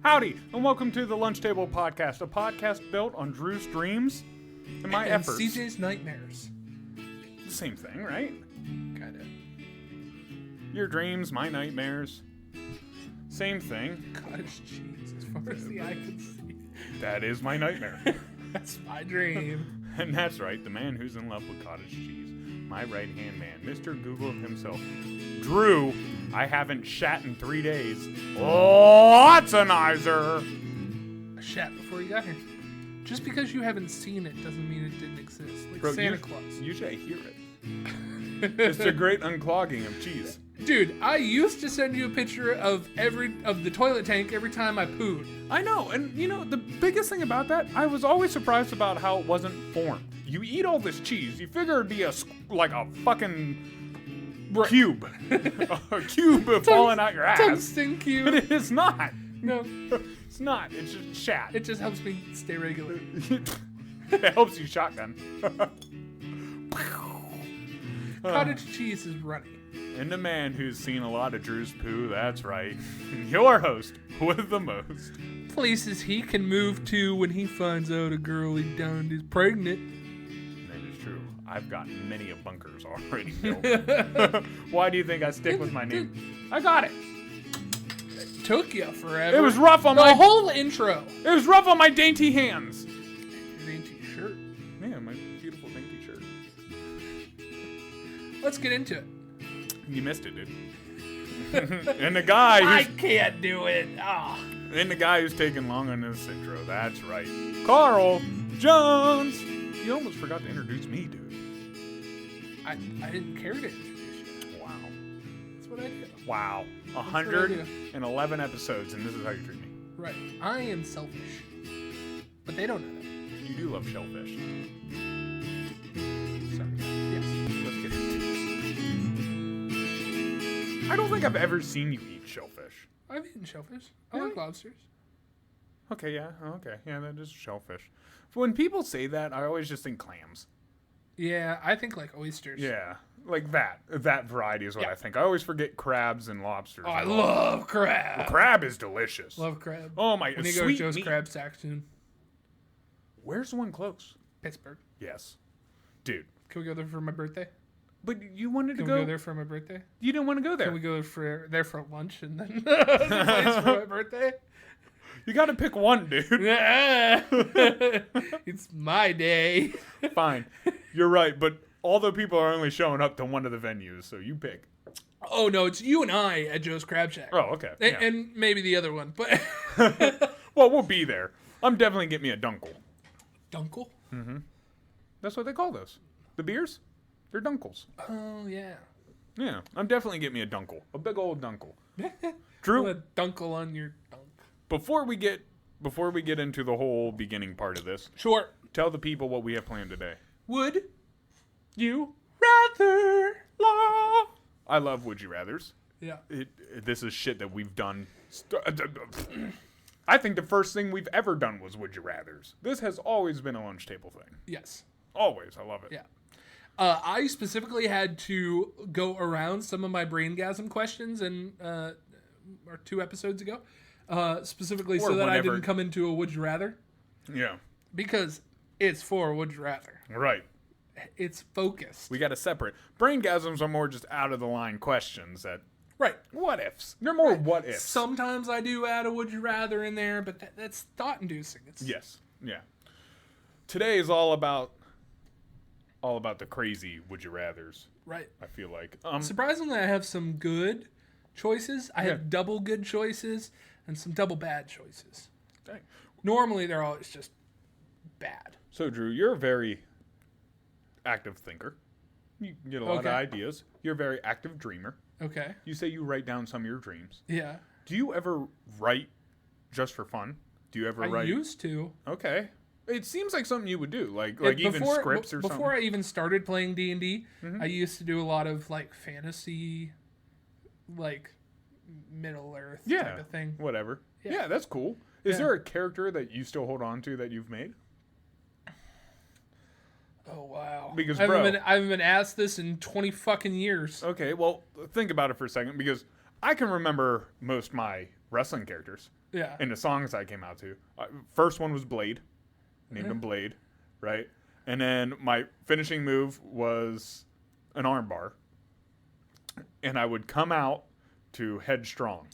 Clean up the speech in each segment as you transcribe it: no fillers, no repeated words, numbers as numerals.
Howdy, and welcome to the Lunch Table Podcast, a podcast built on Drew's dreams and my efforts. CJ's nightmares. The same thing, right? Kinda. Your dreams, my nightmares. Same thing. Cottage cheese, as far as the eye can see. That is my nightmare. That's my dream. And that's right, the man who's in love with cottage cheese. My right-hand man, Mr. Google himself. Drew, I haven't shat in 3 days. Lotsanizer! I shat before you got here. Just because you haven't seen it doesn't mean it didn't exist. Like Bro, Santa Claus. Usually I hear it. It's a great unclogging of cheese. Dude, I used to send you a picture of the toilet tank every time I pooed. I know, and you know, the biggest thing about that, I was always surprised about how it wasn't formed. You eat all this cheese, you figure it'd be a fucking cube. A cube falling out your ass. Tungsten cube. But it is not. No. It's not. It's just shat. It just helps me stay regular. It helps you shotgun. Cottage cheese is runny. And the man who's seen a lot of Drew's poo, that's right. Your host with the most. Places he can move to when he finds out a girl he done is pregnant. That is true. I've got many of bunkers already built. Why do you think I stick with my name? I got it. It took you forever. It was rough on the whole intro. It was rough on my dainty hands. Your dainty shirt. Yeah, my beautiful dainty shirt. Let's get into it. You missed it, dude. And the guy I can't do it. And the guy who's taking long on this intro. That's right. Carl Jones. You almost forgot to introduce me, dude. I didn't care to introduce you. Wow. That's what I do. Wow. 111 epesodes, and this is how you treat me. Right. I am selfish. But they don't know that. You do love shellfish. So, Yes. let's get into it. I don't think I've ever seen you eat shellfish. I've eaten shellfish. I Really? like lobsters. Okay, yeah. Okay. Yeah, that is shellfish. When people say that, I always just think clams. Yeah, I think like oysters. Yeah. Like that. That variety is what I think. I always forget crabs and lobsters. Oh, I love crab. Crab is delicious. Love crab. Oh my! When you go to sweet Joe's meat. Crab Shack soon. Where's the one close? Pittsburgh. Yes, dude. Can we go there for my birthday? But you wanted to Can we go there for my birthday? You didn't want to go there. Can we go there for lunch and then the place for my birthday? You got to pick one, dude. It's my day. Fine, you're right. But all the people are only showing up to one of the venues, so you pick. Oh no, it's you and I at Joe's Crab Shack. Oh, okay. And maybe the other one, but Well, we'll be there. I'm definitely getting me a dunkel. Dunkel? Mm-hmm. That's what they call those. The beers? They're dunkels. Oh yeah. Yeah, I'm definitely getting me a dunkel. A big old dunkel. Drew, A dunkel on your dunk. before we get into the whole beginning part of this, Sure. tell the people what we have planned today. Would You rather la. I love Would You Rathers. Yeah. This is shit that we've done. I think the first thing we've ever done was Would You Rathers. This has always been a lunch table thing. Yes. Always. I love it. Yeah. I specifically had to go around some of my braingasm questions or 2 episodes ago, specifically Or so that I whenever. didn't come into a would you rather, Yeah. because it's for would you rather. Right. It's focused. We got to separate. Braingasms are more just out of the line questions that Right. what ifs. They're more what ifs. Sometimes I do add a would you rather in there, but that's thought inducing. Yes. Yeah. Today is all about the crazy Would You Rathers. Right. I feel like. Surprisingly, I have some good choices. I have double good choices and some double bad choices. Dang. Normally, they're always just bad. So, Drew, you're a very active thinker. You get a lot of Okay. ideas. You're a very active dreamer. Okay. You say you write down some of your dreams. Yeah. Do you ever write just for fun? Do you ever I write? used to. Okay. It seems like something you would do, like even scripts or something. Before I even started playing D&D, Mhm. I used to do a lot of like fantasy, like Middle Earth type of thing. Whatever. Yeah. Yeah, that's cool. Is Yeah. there a character that you still hold on to that you've made? Oh wow! Because, I bro- haven't been asked this in 20 fucking years. Okay, well, think about it for a second, because I can remember most my wrestling characters. Yeah. And the songs I came out to. First one was Blade. Named him Blade, right? And then my finishing move was an armbar. And I would come out to Headstrong.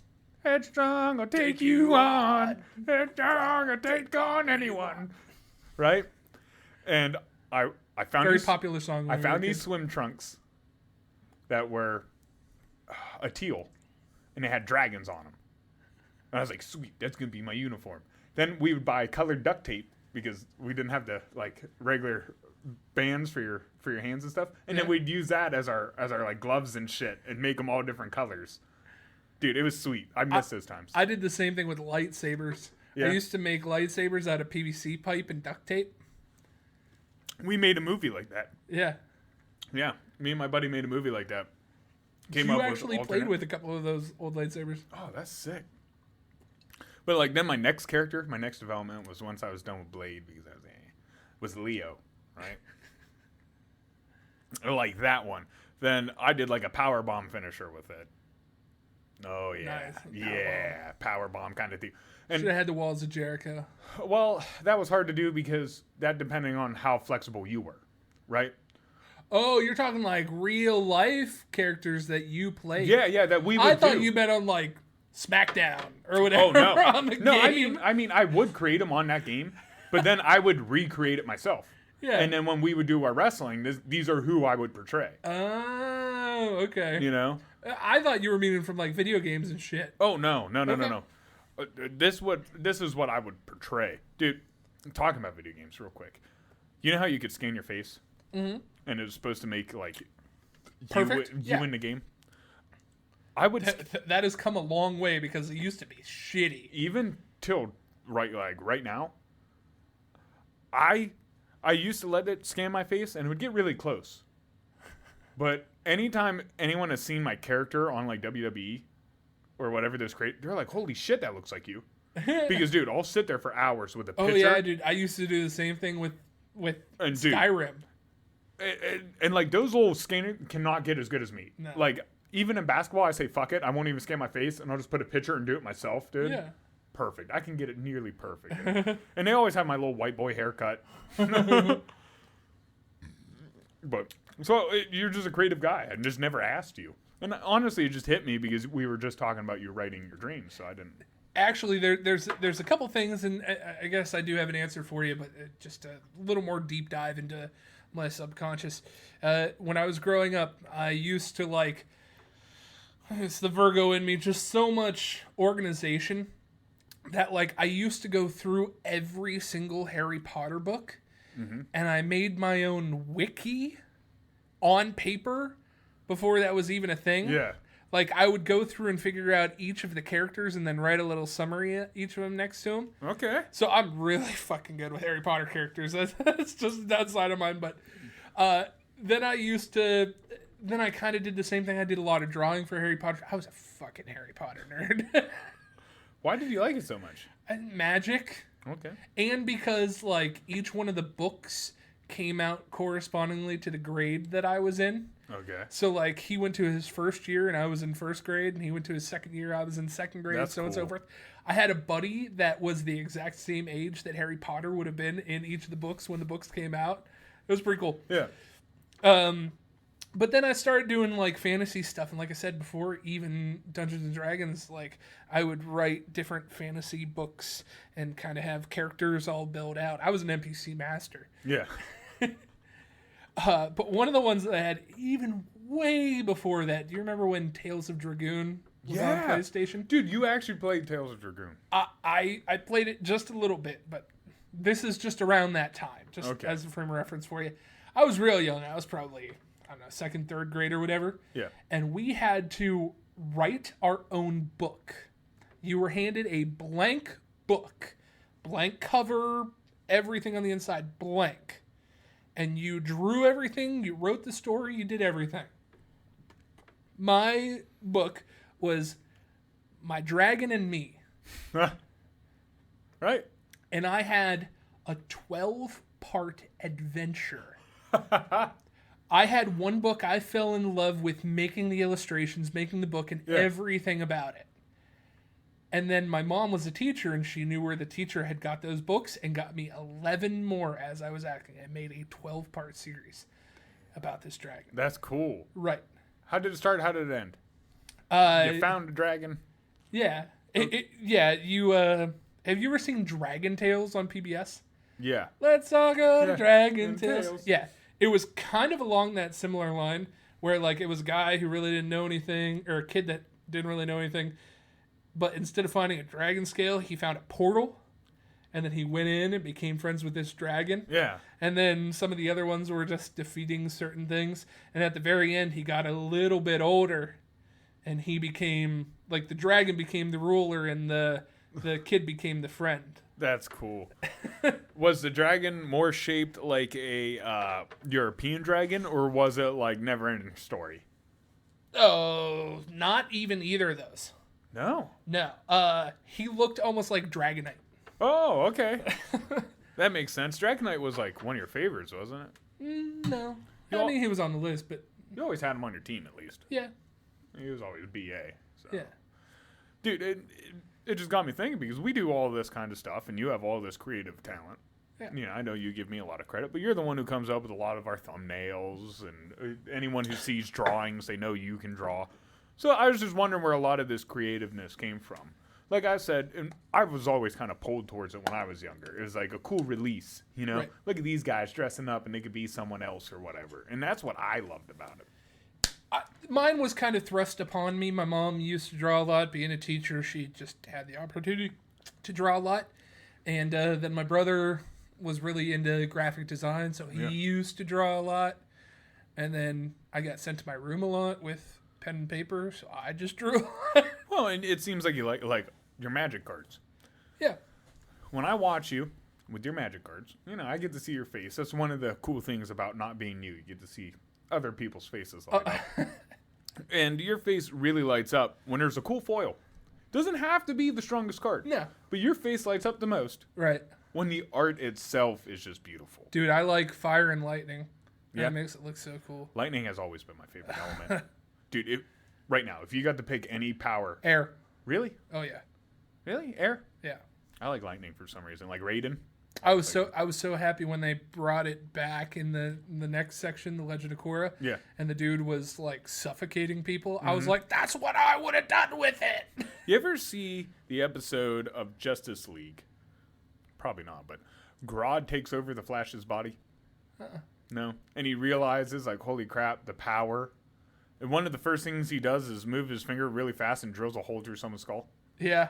Headstrong, I'll take you on. Headstrong, I'll take on anyone. Right? And I found Very these, popular song. I found these swim trunks that were a teal. And they had dragons on them. And I was like, sweet, that's going to be my uniform. Then we would buy colored duct tape because we didn't have the like regular bands for your hands and stuff. And then we'd use that as our like gloves and shit and make them all different colors. Dude, it was sweet. I miss those times. I did the same thing with lightsabers. Yeah. I used to make lightsabers out of PVC pipe and duct tape. We made a movie like that. Yeah. Yeah. Me and my buddy made a movie like that. You actually played with a couple of those old lightsabers. Oh, that's sick. But like then my next development was once I was done with Blade because was Leo, right? Like that one. Then I did like a power bomb finisher with it. Oh yeah, Nice. Yeah, power bomb kind of thing. And Should have had the walls of Jericho. well, that was hard to do because that depending on how flexible you were, right? Oh, you're talking like real life characters that you played. Yeah, that we would I thought do. you meant on like SmackDown or whatever. Oh no, on the no. game. I mean, I would create them on that game, but then I would recreate it myself. Yeah. And then when we would do our wrestling, these are who I would portray. Oh, okay. You know? I thought you were meaning from like video games and shit. Oh no. Okay. This is what I would portray, dude. Talking about video games, real quick. You know how you could scan your face, and it was supposed to make like Perfect. you in the game. I would That has come a long way because it used to be shitty. even till right now. I used to let it scan my face and it would get really close. But anytime anyone has seen my character on like WWE or whatever they're like, holy shit, that looks like you. Because dude, I'll sit there for hours with a picture. Oh yeah, dude. I used to do the same thing with And, dude, Skyrim. And like those little scanners cannot get as good as me. No. Like even in basketball, I say fuck it, I won't even scan my face and I'll just put a picture and do it myself, dude. Yeah. Perfect. I can get it nearly perfect. And they always have my little white boy haircut. But so you're just a creative guy. I just never asked you. And honestly, it just hit me because we were just talking about you writing your dreams, so I didn't. Actually, there's a couple things, and I guess I do have an answer for you, but just a little more deep dive into my subconscious. When I was growing up, I used to like, it's the Virgo in me, just so much organization that like I used to go through every single Harry Potter book, and I made my own wiki on paper before that was even a thing. Yeah. Like, I would go through and figure out each of the characters and then write a little summary at each of them next to them. Okay. So I'm really fucking good with Harry Potter characters. That's just that side of mine. But then I kind of did the same thing. I did a lot of drawing for Harry Potter. I was a fucking Harry Potter nerd. Why did you like it so much? And magic. Okay. And because, like, each one of the books came out correspondingly to the grade that I was in. Okay. So, like, he went to his first year and I was in first grade, and he went to his second year, I was in second grade, That's so on and so cool. forth. I had a buddy that was the exact same age that Harry Potter would have been in each of the books when the books came out. It was pretty cool. Yeah. But then I started doing, like, fantasy stuff, and like I said before, even Dungeons & Dragons, like, I would write different fantasy books and kind of have characters all built out. I was an NPC master. Yeah. But one of the ones that I had even way before that, do you remember when Tales of Dragoon was on PlayStation? Dude, you actually played Tales of Dragoon. I played it just a little bit, but this is just around that time, just Okay. as a frame of reference for you. I was real young. I was probably, I don't know, second, third grade or whatever. Yeah. And we had to write our own book. You were handed a blank book, blank cover, everything on the inside, blank. And you drew everything, you wrote the story, you did everything. My book was My Dragon and Me. Right? And I had a 12-part adventure. I had one book I fell in love with making the illustrations, making the book, and everything about it. And then my mom was a teacher, and she knew where the teacher had got those books and got me 11 more as I was acting. I made a 12-part series about this dragon. That's cool. Right. How did it start? How did it end? You found a dragon? Yeah. You have you ever seen Dragon Tales on PBS? Yeah. Let's all go to Dragon Tales. Yeah. It was kind of along that similar line where like it was a guy who really didn't know anything, or a kid that didn't really know anything, but instead of finding a dragon scale, he found a portal, and then he went in and became friends with this dragon. Yeah. And then some of the other ones were just defeating certain things, and at the very end he got a little bit older, and he became like the dragon became the ruler, and the kid became the friend. That's cool. Was the dragon more shaped like a European dragon, or was it like Never-Ending Story? Oh, not even either of those. No. No. He looked almost like Dragonite. Oh, okay. That makes sense. Dragonite was like one of your favorites, wasn't it? No. I mean, he was on the list, but... You always had him on your team, at least. Yeah. He was always BA. So. Yeah. Dude, it just got me thinking, because we do all this kind of stuff, and you have all this creative talent. Yeah. You know, I know you give me a lot of credit, but you're the one who comes up with a lot of our thumbnails, and anyone who sees drawings, they know you can draw. So I was just wondering where a lot of this creativeness came from. Like I said, and I was always kind of pulled towards it when I was younger. It was like a cool release, you know? Right. Look at these guys dressing up, and they could be someone else or whatever. And that's what I loved about it. Mine was kind of thrust upon me. My mom used to draw a lot. Being a teacher, she just had the opportunity to draw a lot. And then my brother was really into graphic design, so he used to draw a lot. And then I got sent to my room a lot with pen and paper, so I just drew. Well, and it seems like you like your magic cards. Yeah. When I watch you with your magic cards, you know, I get to see your face. That's one of the cool things about not being you. You get to see other people's faces light up. And your face really lights up when there's a cool foil. Doesn't have to be the strongest card. No. But your face lights up the most Right. when the art itself is just beautiful. Dude, I like fire and lightning. Yeah. That makes it look so cool. Lightning has always been my favorite element. Dude, right now, if you got to pick any power. Air. Really? Oh, yeah. Really? Air? Yeah. I like lightning for some reason. Like Raiden. I was so happy when they brought it back in the next section, the Legend of Korra. Yeah. And the dude was like suffocating people. I was like, that's what I would have done with it. You ever see the episode of Justice League? Probably not, but Grodd takes over the Flash's body. No. And he realizes, like, holy crap, the power. And one of the first things he does is move his finger really fast and drills a hole through someone's skull. Yeah.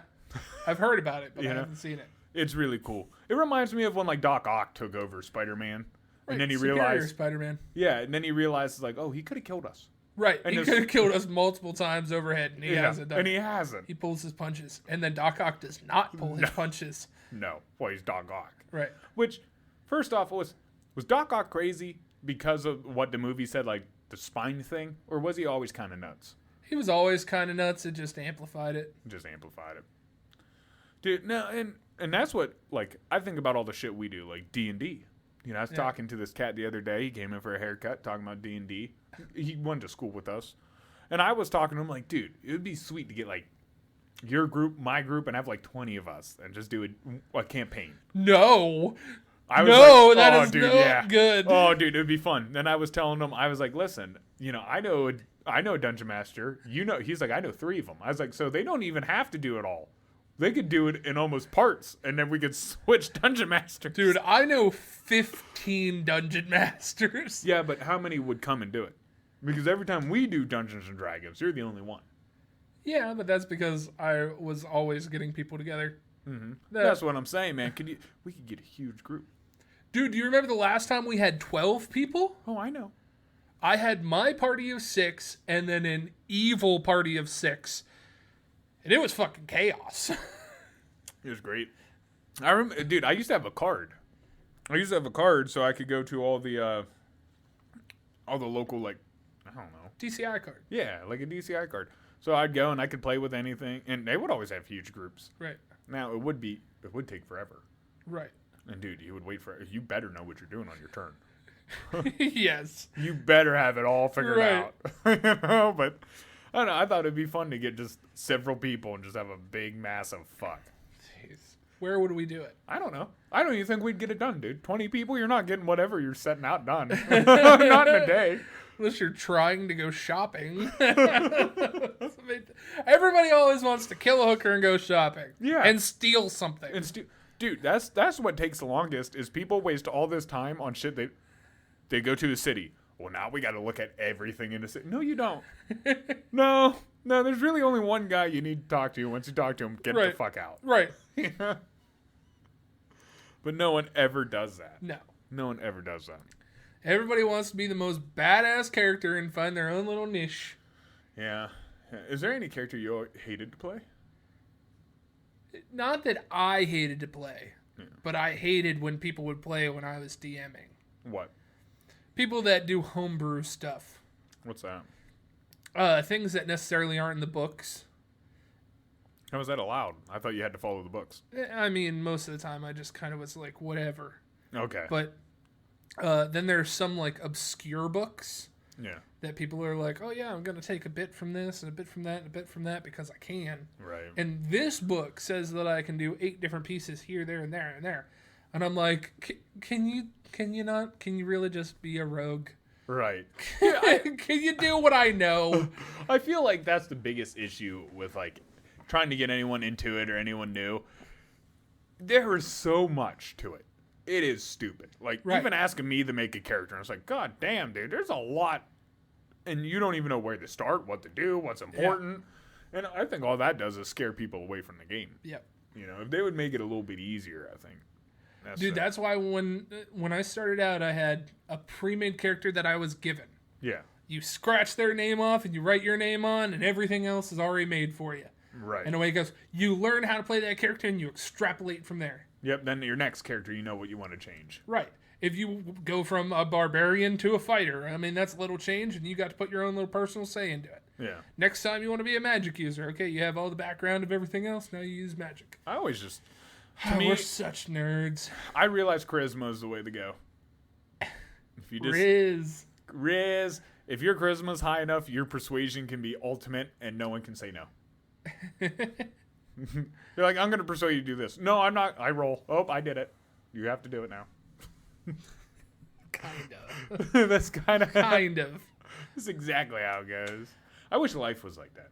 I've heard about it, but You I know? haven't seen it. It's really cool. It reminds me of when, like, Doc Ock took over Spider-Man. And then he realized... Spider-Man. Yeah, and then he realizes, like, oh, he could have killed us. Right. And he could have killed us multiple times overhead, and he hasn't done And it. he hasn't. He pulls his punches. And then Doc Ock does not pull his punches. No. Well, he's Doc Ock. Right. Which, first off, was Doc Ock crazy because of what the movie said, like, the spine thing? Or was he always kind of nuts? He was always kind of nuts. It just amplified it. Just amplified it. Dude, no, and that's what, like, I think about all the shit we do, like D&D. You know, I was talking to this cat the other day. He came in for a haircut, talking about D&D. He went to school with us. And I was talking to him like, dude, it would be sweet to get, like, your group, my group, and have, like, 20 of us and just do a campaign. No. I was that oh, is dude, not yeah. good. Oh, dude, it'd be fun. Then I was telling him, I was like, listen, you know, I know a Dungeon Master. You know, he's like, I know 3 of them. I was like, so they don't even have to do it all. They could do it in almost parts, and then we could switch Dungeon Masters. Dude, I know 15 Dungeon Masters. Yeah, but how many would come and do it? Because every time we do Dungeons and Dragons, you're the only one. Yeah, but that's because I was always getting people together. Mm-hmm. That's what I'm saying, man. We could get a huge group. Dude, do you remember the last time we had 12 people? Oh, I know. I had my party of 6 and then an evil party of 6. And it was fucking chaos. It was great. I remember, dude, I used to have a card. I used to have a card so I could go to all the local, like, I don't know. DCI card. Yeah, like a DCI card. So I'd go and I could play with anything. And they would always have huge groups. Right. Now, it would take forever. Right. And, dude, you would wait for you better know what you're doing on your turn. Yes. You better have it all figured out. You know, but I don't know. I thought it'd be fun to get just several people and just have a big, massive fuck. Jeez. Where would we do it? I don't know. I don't even think we'd get it done, dude. 20 people, you're not getting whatever you're setting out done. Not in a day. Unless you're trying to go shopping. Everybody always wants to kill a hooker and go shopping. Yeah. And steal something. Dude, that's what takes the longest is people waste all this time on shit they go to the city. Well, now we got to look at everything in the city. No, you don't. No, there's really only one guy you need to talk to. Once you talk to him, get the fuck out. Right. But no one ever does that. No. No one ever does that. Everybody wants to be the most badass character and find their own little niche. Yeah. Is there any character you hated to play? Not that I hated to play, but I hated when people would play when I was DMing. What? People that do homebrew stuff. What's that? Things that necessarily aren't in the books. How was that allowed? I thought you had to follow the books. I mean, most of the time I just kind of was like, whatever. Okay. But then there's some like obscure books. Yeah. That people are like, oh yeah, I'm going to take a bit from this and a bit from that and a bit from that because I can. Right. And this book says that I can do 8 different pieces here, there, and there, and there. And I'm like, can you really just be a rogue? Right. Can you do what I know? I feel like that's the biggest issue with like trying to get anyone into it or anyone new. There is so much to it. It is stupid. Like even asking me to make a character, and it's like, God damn, dude, there's a lot, and you don't even know where to start, what to do, what's important. Yeah. And I think all that does is scare people away from the game. Yep. You know, if they would make it a little bit easier, I think. That's why when I started out, I had a pre-made character that I was given. Yeah. You scratch their name off and you write your name on, and everything else is already made for you. Right. And away it goes. You learn how to play that character, and you extrapolate from there. Yep. Then your next character, you know what you want to change. Right. If you go from a barbarian to a fighter, I mean, that's a little change, and you got to put your own little personal say into it. Yeah. Next time you want to be a magic user, okay, you have all the background of everything else, now you use magic. I always just... We're such nerds. I realize charisma is the way to go. If you just... Riz. If your charisma is high enough, your persuasion can be ultimate, and no one can say no. You're like, I'm going to persuade you to do this. No, I'm not. I roll. Oh, I did it. You have to do it now. Kind of. That's kind of. That's exactly how it goes. I wish life was like that.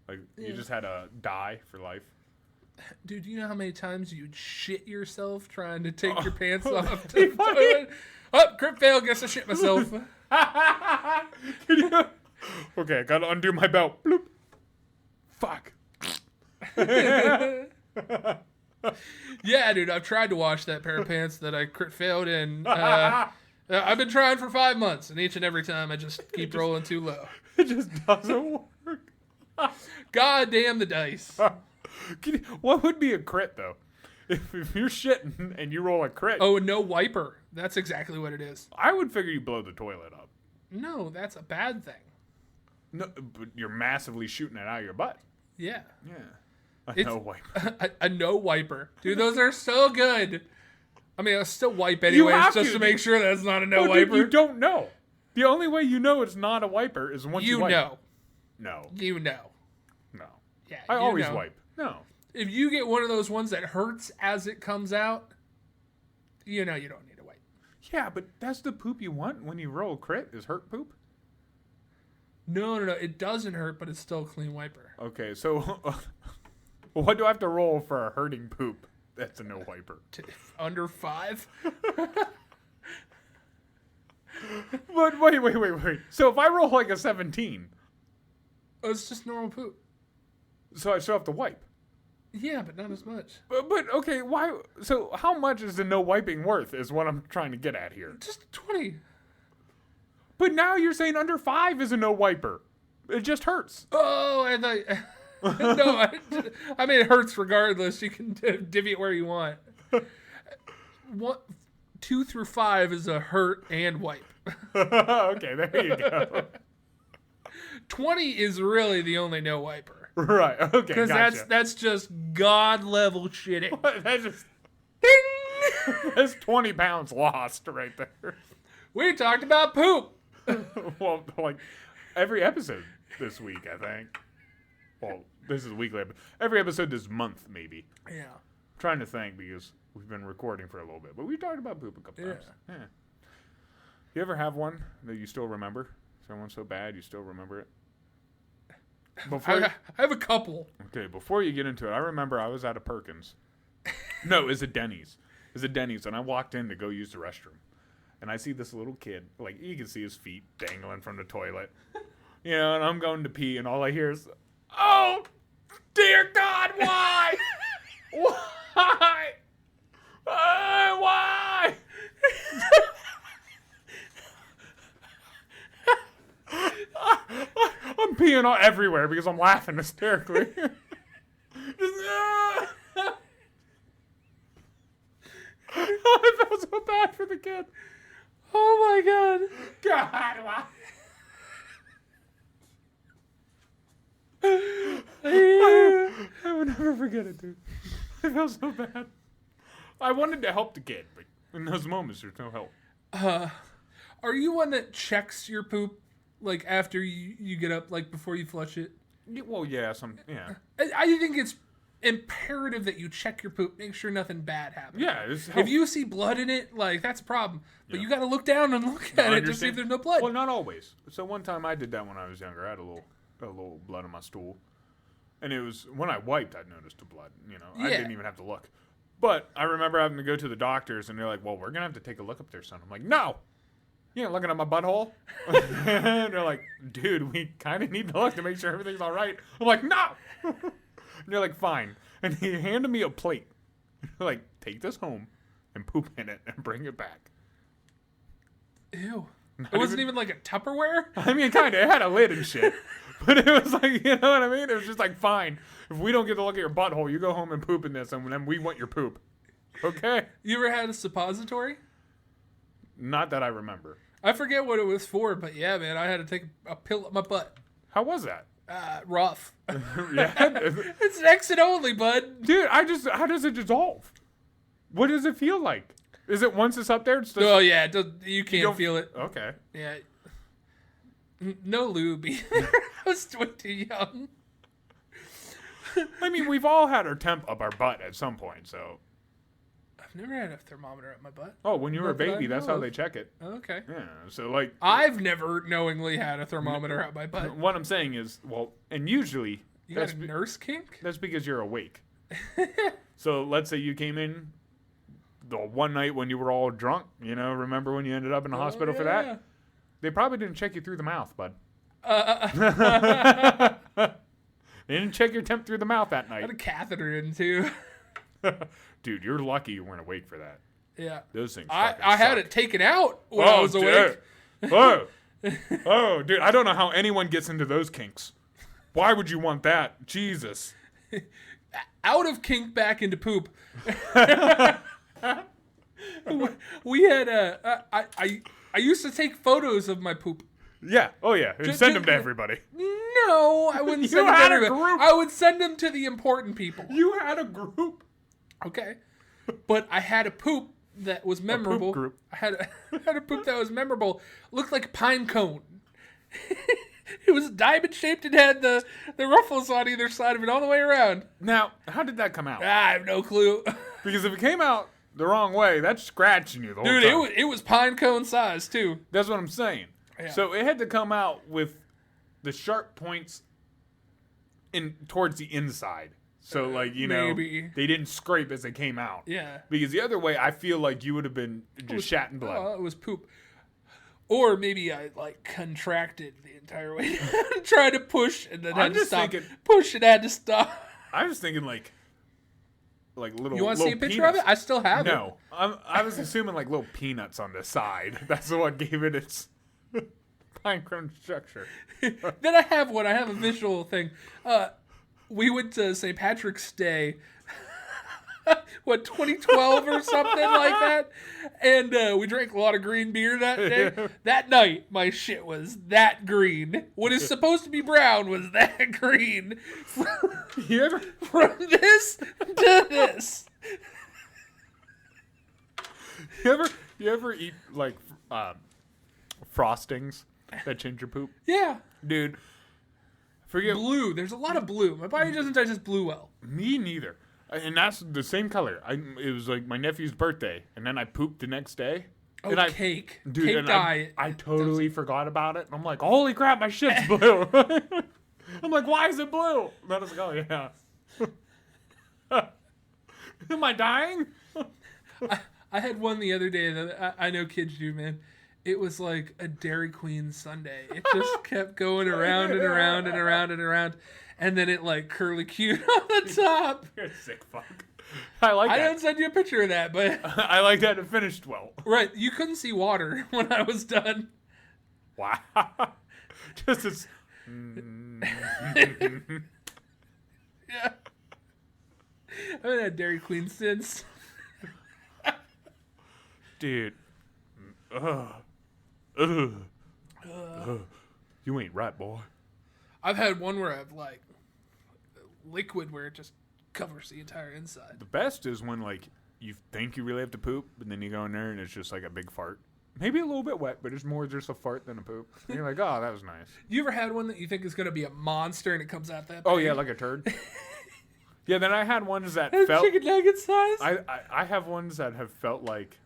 Like, you just had to die for life. Dude, you know how many times you'd shit yourself trying to take your pants off? Crit fail, guess I shit myself. Okay, I gotta undo my belt. Bloop. Fuck. Yeah, dude, I've tried to wash that pair of pants that I crit failed in. I've been trying for 5 months, and each and every time I just keep rolling too low. It just doesn't work. God damn the dice. What would be a crit, though? If you're shitting and you roll a crit. Oh, no wiper. That's exactly what it is. I would figure you blow the toilet up. No, that's a bad thing. No, but you're massively shooting it out of your butt. Yeah. Yeah. A no wiper. A no wiper. Dude, those are so good. I mean, I'll still wipe anyways just to make sure that it's not a no wiper. Dude, you don't know. The only way you know it's not a wiper is once you wipe. know. No. You know. No. Yeah. I always wipe. No. If you get one of those ones that hurts as it comes out, you know you don't need to wipe. Yeah, but that's the poop you want when you roll a crit is hurt poop? No. It doesn't hurt, but it's still a clean wiper. Okay, so what do I have to roll for a hurting poop? That's a no wiper. Under 5? But wait. So if I roll like a 17... Oh, it's just normal poop. So I still have to wipe? Yeah, but not as much. But okay, why... So how much is the no wiping worth is what I'm trying to get at here. Just 20. But now you're saying under 5 is a no wiper. It just hurts. Oh, I thought... No, I mean, it hurts regardless. You can divvy it where you want. 2 through 5 is a hurt and wipe. Okay, there you go. 20 is really the only no wiper. Right, okay, because that's just God level shitting. That's just... Ding! That's 20 pounds lost right there. We talked about poop. Well, like... every episode this week, I think. Well, this is weekly. But every episode this month, maybe. Yeah. I'm trying to think because we've been recording for a little bit. But we've talked about poop a couple times. Yeah. You ever have one that you still remember? Someone so bad you still remember it? I have a couple. Okay, before you get into it, I remember I was at a Perkins. No, it was a Denny's. It was a Denny's, and I walked in to go use the restroom. And I see this little kid, like, you can see his feet dangling from the toilet. You know, and I'm going to pee, and all I hear is, oh, dear God, why? Why? Why? I'm peeing all everywhere because I'm laughing hysterically. I felt so bad for the kid. Oh my God. God, why? I would never forget it, dude. I felt so bad. I wanted to help the kid, but in those moments, there's no help. Are you one that checks your poop, like, after you get up, like, before you flush it? Well, yeah, yeah. I think it's imperative that you check your poop, make sure nothing bad happens. Yeah. If you see blood in it, like, that's a problem. But you got to look down and look at it to see if there's no blood. Well, not always. So one time I did that when I was younger. I had a little blood on my stool. And it was, when I wiped, I noticed the blood. You know, I didn't even have to look. But I remember having to go to the doctors, and they're like, well, we're going to have to take a look up there, son. I'm like, no! You ain't looking at my butthole? And they're like, dude, we kind of need to look to make sure everything's all right. I'm like, no! And they're like, fine. And he handed me a plate. They're like, take this home and poop in it and bring it back. Ew. It wasn't even like a Tupperware? I mean, kind of. It had a lid and shit. But it was like, you know what I mean? It was just like, fine. If we don't get to look at your butthole, you go home and poop in this, and then we want your poop. Okay? You ever had a suppository? Not that I remember. I forget what it was for, but yeah, man, I had to take a pill up my butt. How was that? Rough. Yeah? It's an exit only, bud. Dude, how does it dissolve? What does it feel like? Is it once it's up there? It's just, oh, yeah, you can't feel it. Okay. Yeah. No lube either. I was way too young. I mean, we've all had our temp up our butt at some point, so. I've never had a thermometer up my butt. Oh, when you were a baby, that's how they check it. Okay. Yeah, so like. I've never knowingly had a thermometer up my butt. What I'm saying is, well, and usually. You got a nurse kink? That's because you're awake. So let's say you came in the one night when you were all drunk, you know, remember when you ended up in the hospital for that? They probably didn't check you through the mouth, bud. They didn't check your temp through the mouth that night. I had a catheter in, too. Dude, you're lucky you weren't awake for that. Yeah. Those things I had it taken out when I was awake. Oh, dude, I don't know how anyone gets into those kinks. Why would you want that? Jesus. Out of kink, back into poop. We had I used to take photos of my poop. Yeah. Oh, yeah. And send them to everybody. No, I wouldn't send them to everybody. I would send them to the important people. You had a group. Okay. But I had a poop that was memorable. A poop group. I had a poop that was memorable. Looked like a pine cone. It was diamond shaped and had the ruffles on either side of it all the way around. Now, how did that come out? I have no clue. Because if it came out the wrong way, that's scratching you the whole time. Dude, it was pine cone size, too. That's what I'm saying. Yeah. So it had to come out with the sharp points towards the inside. So, like, you know, they didn't scrape as they came out. Yeah. Because the other way, I feel like you would have been just shat in blood. Oh, it was poop. Or maybe I, like, contracted the entire way. Tried to push and then had to stop. Push and had to stop. I was thinking, like little. You want to see a picture peanuts. of it? I still have it. No. I was assuming, like, little peanuts on the side. That's what gave it its pine cone structure. Then I have one. I have a visual thing. We went to St. Patrick's Day, 2012 or something like that, and we drank a lot of green beer that day. That night, my shit was that green. What is supposed to be brown was that green. From this to this. You ever eat, like, frostings? That ginger poop. Yeah. Dude. Forget. Blue. There's a lot of blue. My body doesn't digest blue well. Me neither. And that's the same color. It was like my nephew's birthday, and then I pooped the next day. Oh, and cake. Dude, cake and dye. I totally forgot about it. And I'm like, holy crap, my shit's blue. I'm like, why is it blue? And then I was like, oh, yeah. Am I dying? I had one the other day that I know kids do, man. It was like a Dairy Queen sundae. It just kept going around and around and around and around. And then it like curly cued on the top. You're a sick fuck. I like that. I didn't send you a picture of that, but... I like that it finished well. Right. You couldn't see water when I was done. Wow. Just as... Yeah. I haven't had Dairy Queen since. Dude. You ain't right, boy. I've had one where I've like liquid where it just covers the entire inside. The best is when like you think you really have to poop, but then you go in there and it's just like a big fart. Maybe a little bit wet, but it's more just a fart than a poop. And you're like, oh, that was nice. You ever had one that you think is going to be a monster and it comes out that big? Oh, yeah, like a turd. Yeah, then I had ones that felt... chicken nugget size? I have ones that have felt like,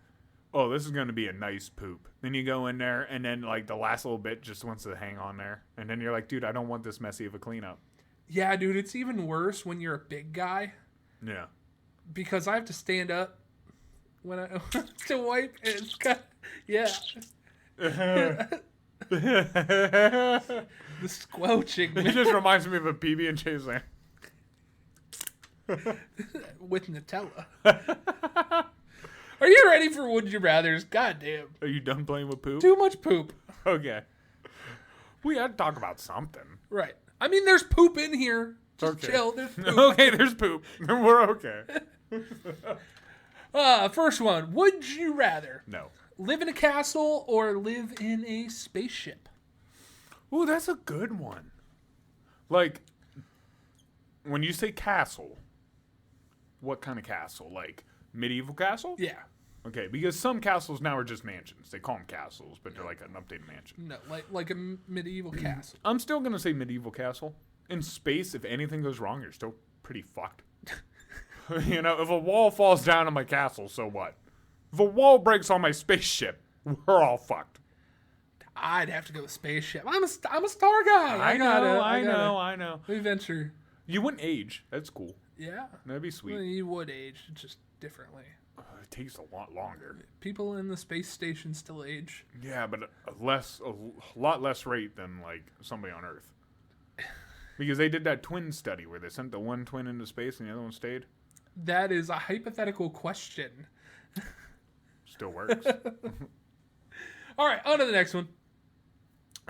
oh, this is going to be a nice poop. Then you go in there, and then like the last little bit just wants to hang on there. And then you're like, dude, I don't want this messy of a cleanup. Yeah, dude, it's even worse when you're a big guy. Yeah. Because I have to stand up when I to wipe. And it's got, yeah. The squelching. It just reminds me of a PB&J sandwich. With Nutella. Are you ready for Would You Rathers? Goddamn. Are you done playing with poop? Too much poop. Okay. We had to talk about something. Right. I mean, there's poop in here. Just chill. There's poop. Okay, there's poop. We're okay. First one. Would you rather No. live in a castle or live in a spaceship? Ooh, that's a good one. Like, when you say castle, what kind of castle? Like, medieval castle? Yeah. Okay, because some castles now are just mansions. They call them castles, but they're like an updated mansion. No, like a medieval castle. I'm still going to say medieval castle. In space, if anything goes wrong, you're still pretty fucked. You know, if a wall falls down on my castle, so what? If a wall breaks on my spaceship, we're all fucked. I'd have to go with spaceship. I'm a star guy. I know. We venture. You wouldn't age. That's cool. Yeah. That'd be sweet. Well, you would age, just differently. It takes a lot longer. People in the space station still age. Yeah, but a lot less rate than like somebody on Earth. Because they did that twin study where they sent the one twin into space and the other one stayed. That is a hypothetical question. Still works. All right, on to the next one.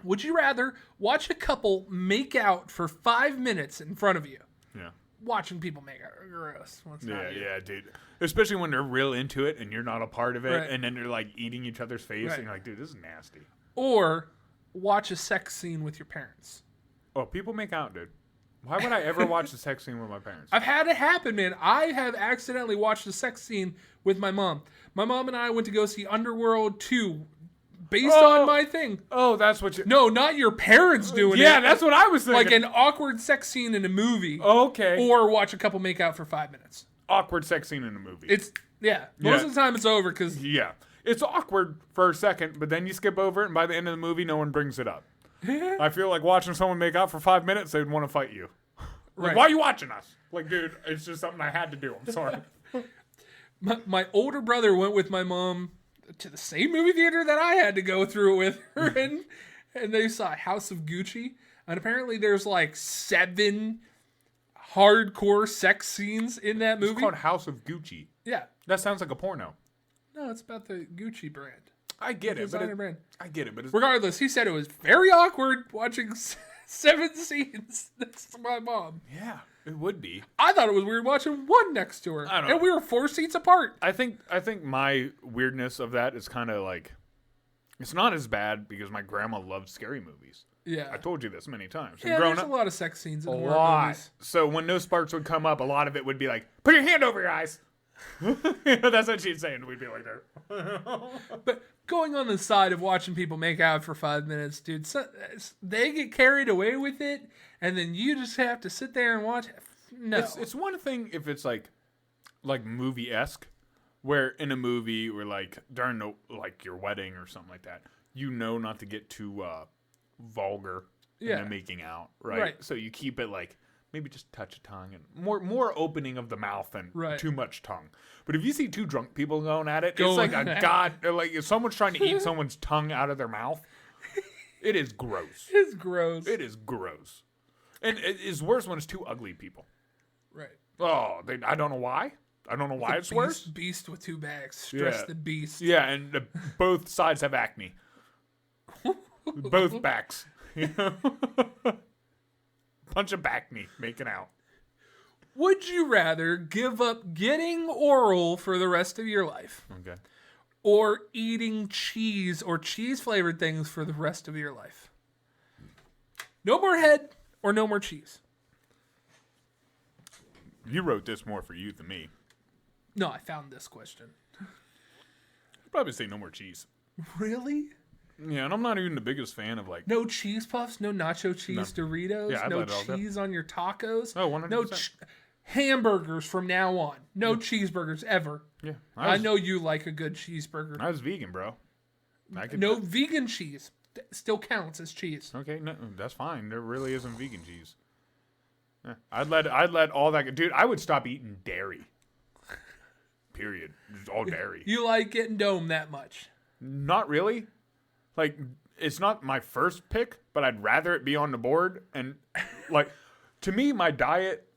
Would you rather watch a couple make out for 5 minutes in front of you? Yeah. Watching people make out. Gross. Yeah, dude. Especially when they're real into it and you're not a part of it, Right. and then they're like eating each other's face, Right. and you're like, dude, this is nasty. Or watch a sex scene with your parents. Oh, people make out, dude. Why would I ever watch a sex scene with my parents? I've had it happen, man. I have accidentally watched a sex scene with my mom. My mom and I went to go see Underworld 2 based on my thing. Oh, that's what you... No, not your parents doing it. Yeah, that's what I was thinking. Like an awkward sex scene in a movie. Oh, okay. Or watch a couple make out for 5 minutes. Awkward sex scene in a movie. It's, yeah. Most of the time it's over because... Yeah. It's awkward for a second, but then you skip over it, and by the end of the movie, no one brings it up. I feel like watching someone make out for 5 minutes, they'd want to fight you. Like, Right. why are you watching us? Like, dude, it's just something I had to do. I'm sorry. My older brother went with my mom to the same movie theater that I had to go through with her, and they saw House of Gucci, and apparently there's like 7 hardcore sex scenes in that movie. It's called House of Gucci. Yeah. That sounds like a porno. No, it's about the Gucci brand. I get it, but Designer brand. I get it, but it's Regardless, he said it was very awkward watching 7 scenes next to my mom. yeah, it would be. I thought it was weird watching one next to her. I don't know. And we were 4 seats apart. I think my weirdness of that is kind of like, it's not as bad because my grandma loved scary movies. Yeah. I told you this many times. And Yeah, growing there's a lot of sex scenes in a horror lot. movies. So when those sparks would come up, a lot of it would be like, put your hand over your eyes. That's what she's saying. We'd be like that. But going on the side of watching people make out for 5 minutes, dude, they get carried away with it, and then you just have to sit there and watch. No, it's one thing if it's like movie-esque, where in a movie or like during your wedding or something like that, not to get too vulgar in the making out, right? So you keep it like maybe just touch a tongue and more opening of the mouth than too much tongue. But if you see two drunk people going at it, it's like if someone's trying to eat someone's tongue out of their mouth, it is gross. It's gross. It is gross. And it is worse when it's two ugly people. Right. Oh, I don't know why. I don't know why it's worse. Beast with two backs. Stress the beast. Yeah, and both sides have acne. Both backs. Bunch of acne making out. Would you rather give up getting oral for the rest of your life? Okay. Or eating cheese or cheese-flavored things for the rest of your life? No more head or no more cheese? You wrote this more for you than me. No, I found this question. I'd probably say no more cheese. Really? Yeah, and I'm not even the biggest fan of like... No cheese puffs? No nacho cheese Doritos? Yeah, no cheese on your tacos? Oh, 100%. No hamburgers from now on. No cheeseburgers ever. Yeah. I know you like a good cheeseburger. I was vegan, bro. No vegan cheese. Still counts as cheese. Okay, no, that's fine. There really isn't vegan cheese. I'd let all that... Dude, I would stop eating dairy. Period. Just all dairy. You like getting domed that much? Not really. Like, it's not my first pick, but I'd rather it be on the board. And, like, to me, my diet...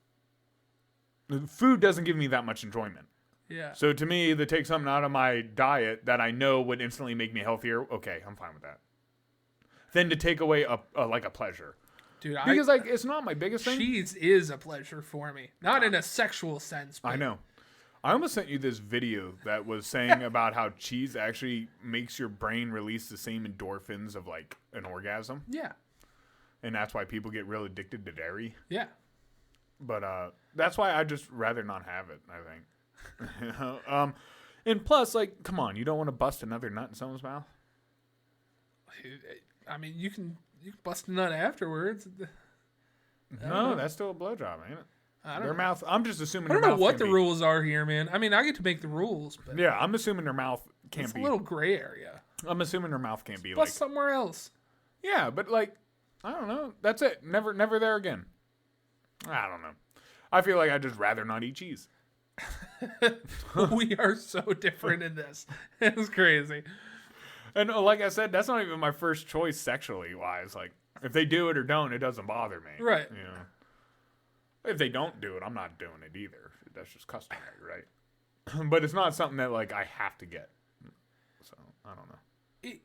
Food doesn't give me that much enjoyment. Yeah. So to me, to take something out of my diet that I know would instantly make me healthier, okay, I'm fine with that. Then to take away a pleasure. Dude, because it's not my biggest thing. Cheese is a pleasure for me. Not in a sexual sense. But... I know. I almost sent you this video that was saying about how cheese actually makes your brain release the same endorphins of like an orgasm. Yeah. And that's why people get real addicted to dairy. Yeah. But that's why I'd just rather not have it, I think. And plus, like, come on, you don't want to bust another nut in someone's mouth? I mean, you can bust a nut afterwards. No, that's still a blowjob, ain't it? Their mouth. I'm just assuming. I don't know what the rules are here, man. I mean, I get to make the rules, but yeah, I'm assuming their mouth can't it's be a little gray area. I'm assuming their mouth can't be bust like somewhere else. Yeah, but like, I don't know. That's it. Never there again. I don't know. I feel like I'd just rather not eat cheese. We are so different in this. It's crazy. And like I said, that's not even my first choice sexually wise. Like, if they do it or don't, it doesn't bother me. Right. You know. If they don't do it, I'm not doing it either. That's just customary, right? But it's not something that like I have to get. So I don't know.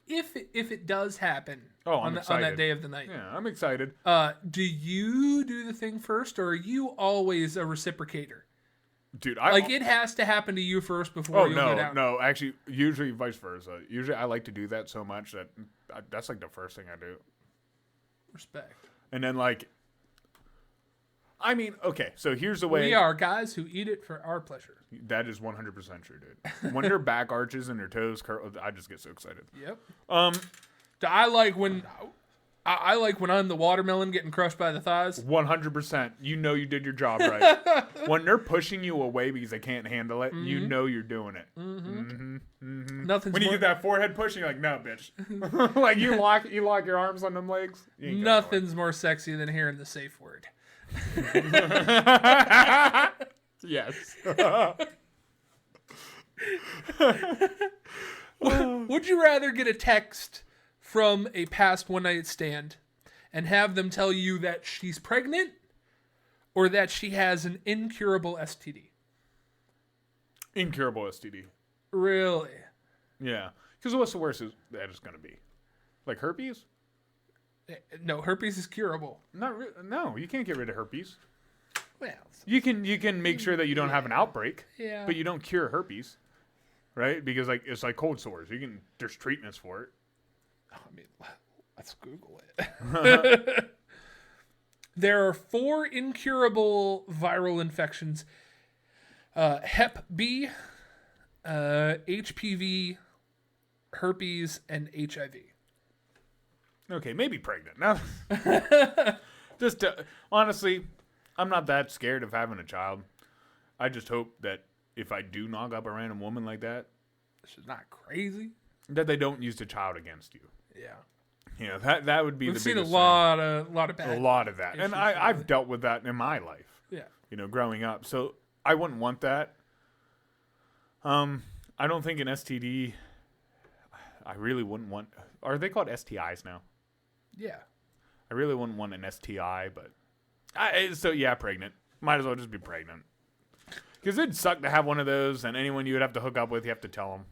If it does happen on that day of the night. Yeah, I'm excited. Do you do the thing first, or are you always a reciprocator? Dude, it has to happen to you first before you go down. No, actually, usually vice versa. Usually I like to do that so much that that's like the first thing I do. Respect. And then like, I mean, okay, so here's the way. We are guys who eat it for our pleasure. That is 100% true, dude. When their back arches and their toes curl, I just get so excited. Yep. I like when I'm the watermelon getting crushed by the thighs. 100%. You know you did your job right. When they're pushing you away because they can't handle it, you know you're doing it. Nothing's when you get that forehead push, you're like, no, bitch. Like you lock your arms on them legs. Nothing's more sexy than hearing the safe word. Yes. Would you rather get a text from a past one-night stand and have them tell you that she's pregnant or that she has an incurable STD? Incurable STD. Really? Yeah. Because what's the worst is that it's going to be? Like herpes? No, herpes is curable. No, you can't get rid of herpes. Well, you can make sure that you don't have an outbreak. Yeah. But you don't cure herpes, right? Because like it's like cold sores. There's treatments for it. I mean, let's Google it. There are 4 incurable viral infections. Hep B, HPV, herpes, and HIV. Okay, maybe pregnant. No. Just honestly, I'm not that scared of having a child. I just hope that if I do knock up a random woman like that, This is not crazy. that they don't use the child against you. Yeah. You know, that would be We've the seen biggest a lot of thing. bad. A lot of that. And issues I've dealt with that in my life. Yeah. You know, growing up. So I wouldn't want that. I don't think an STD, I really wouldn't want, are they called STIs now? Yeah. I really wouldn't want an STI, but pregnant. Might as well just be pregnant. Because it'd suck to have one of those, and anyone you would have to hook up with, you have to tell them.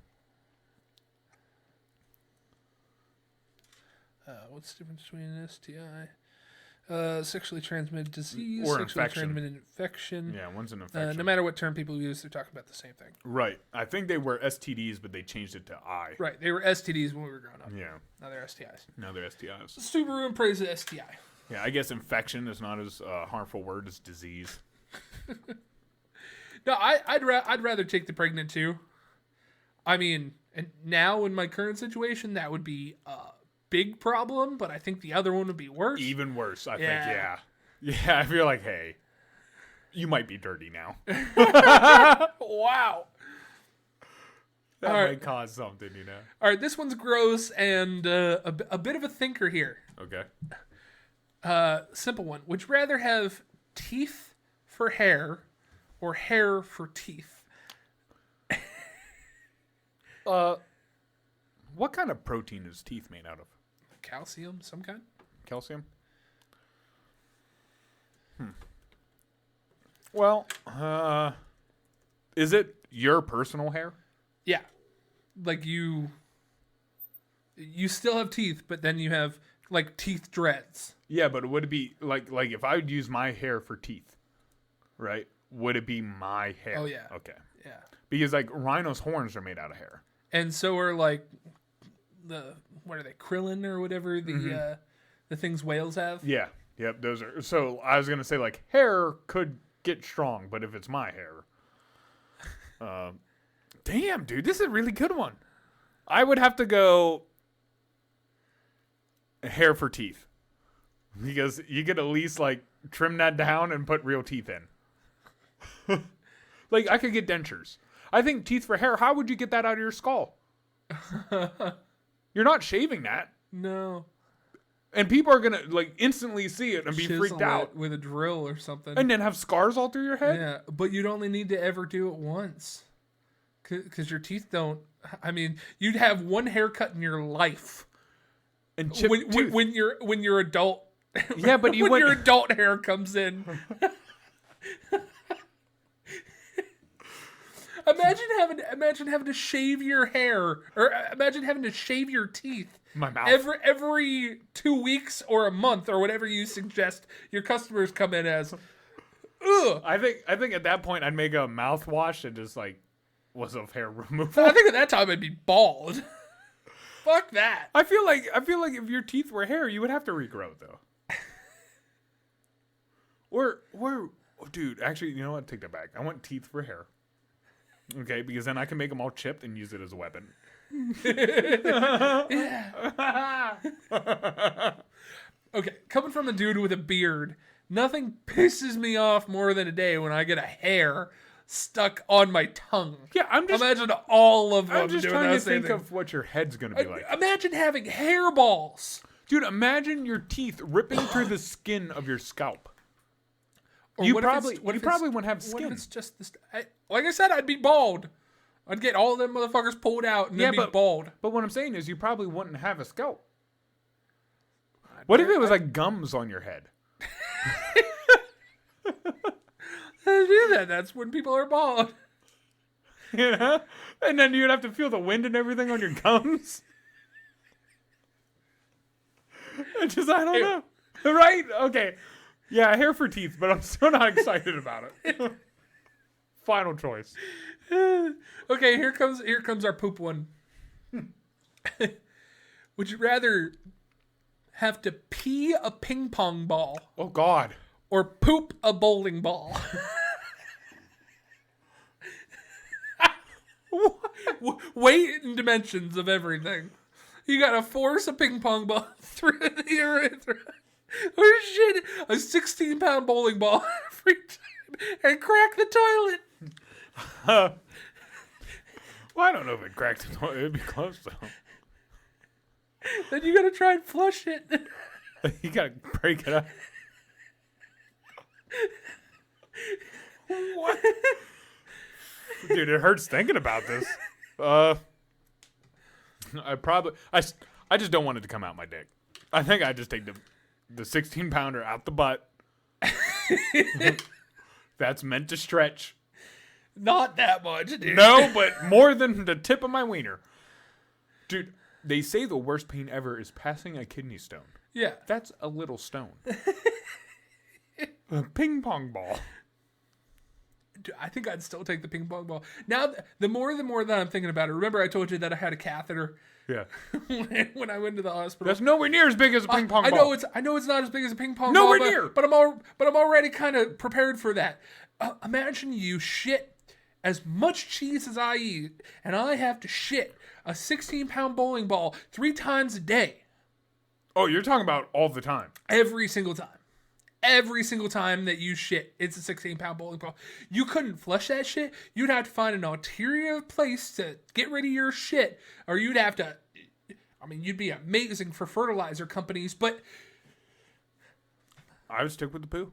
What's the difference between an STI? Sexually transmitted disease, Or sexually infection. transmitted infection. Yeah, one's an infection. No matter what term people use, they're talking about the same thing. Right. I think they were STDs, but they changed it to I. Right. They were STDs when we were growing up. Yeah. Now they're STIs. Now they're STIs. Subaru and praise the STI. Yeah, I guess infection is not as harmful word as disease. No, I'd rather take the pregnant too. I mean, and now in my current situation, that would be a big problem, but I think the other one would be worse. Even worse, I think, Yeah. yeah. Yeah, I feel like, hey, you might be dirty now. Wow. That All might right. cause something, you know. All right, this one's gross and a bit of a thinker here. Okay. Simple one. Would you rather have teeth for hair or hair for teeth? What kind of protein is teeth made out of? Calcium, some kind? Calcium? Well, is it your personal hair? Yeah. Like you still have teeth, but then you have like teeth dreads. Yeah, but would it be like if I would use my hair for teeth, right? Would it be my hair? Oh, yeah. Okay. Yeah. Because like rhinos' horns are made out of hair. And so are like what are they, krillin or whatever the things whales have? Yeah. Yep. Those are. So I was gonna say like hair could get strong, but if it's my hair, damn, dude, this is a really good one. I would have to go hair for teeth because you could at least like trim that down and put real teeth in. Like I could get dentures. I think teeth for hair. How would you get that out of your skull? You're not shaving that. No. And people are going to like instantly see it and be Chisel freaked out. it with a drill or something. And then have scars all through your head? Yeah, but you'd only need to ever do it once. Because your teeth don't... I mean, you'd have one haircut in your life. And chipped tooth. When you're adult... Yeah, but you when wouldn't... your adult hair comes in. Imagine having to shave your hair, or imagine having to shave your teeth My mouth. every 2 weeks or a month or whatever you suggest your customers come in as. Ugh. I think at that point I'd make a mouthwash that just like was of hair removal. I think at that time I'd be bald. Fuck that. I feel like if your teeth were hair, you would have to regrow though. Or dude, actually, you know what? Take that back. I want teeth for hair. Okay, because then I can make them all chipped and use it as a weapon. Okay, coming from a dude with a beard, nothing pisses me off more than a day when I get a hair stuck on my tongue. Yeah, Imagine all of them I'm just doing trying that to same think thing. of what your head's gonna be like. Imagine having hairballs. Dude, imagine your teeth ripping through the skin of your scalp. Or You what if probably it's- what if probably it's- wouldn't have What if skin. it's just this? Like I said, I'd be bald. I'd get all of them motherfuckers pulled out and then be bald. But what I'm saying is you probably wouldn't have a scalp. What if it was like gums on your head? I do that. That's when people are bald. You know? And then you'd have to feel the wind and everything on your gums. It's just, I don't know. Right? Okay. Yeah, hair for teeth, but I'm still not excited about it. Final choice. Okay, here comes our poop one. Would you rather have to pee a ping pong ball Oh, God. or poop a bowling ball? Weight and dimensions of everything. You gotta force a ping pong ball through the urethra. Or shit, a 16-pound bowling ball every time and crack the toilet. Well, I don't know if it cracked the toilet. It'd be close, though. Then you gotta try and flush it. You gotta break it up. What? Dude, it hurts thinking about this. I just don't want it to come out my dick. I think I just take the 16-pounder out the butt. That's meant to stretch. Not that much, dude. No, but more than the tip of my wiener. Dude, they say the worst pain ever is passing a kidney stone. Yeah. That's a little stone. A ping pong ball. Dude, I think I'd still take the ping pong ball. Now, the more that I'm thinking about it, remember I told you that I had a catheter Yeah. when I went to the hospital. That's nowhere near as big as a ping pong ball. I know it's not as big as a ping pong Nowhere ball. near. But I'm already kind of prepared for that. Imagine you shit as much cheese as I eat, and I have to shit a 16-pound bowling ball 3 times a day. Oh, you're talking about all the time. Every single time. Every single time that you shit, it's a 16-pound bowling ball. You couldn't flush that shit. You'd have to find an ulterior place to get rid of your shit. Or you'd have to... I mean, you'd be amazing for fertilizer companies, but... I would stick with the poo.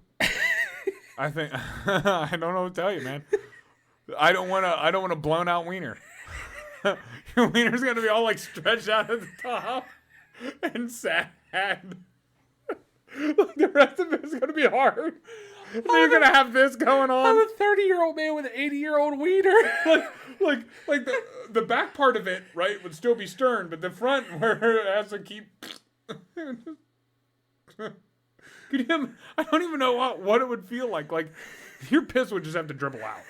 I think... I don't know what to tell you, man. I don't want a blown out wiener. Your wiener's going to be all like stretched out at the top and sad. The rest of it's going to be hard. And then you're going to have this going on. I'm a 30-year-old man with an 80-year-old wiener. like the back part of it, right, would still be stern, but the front where it has to keep... I don't even know what it would feel like. Like, your piss would just have to dribble out.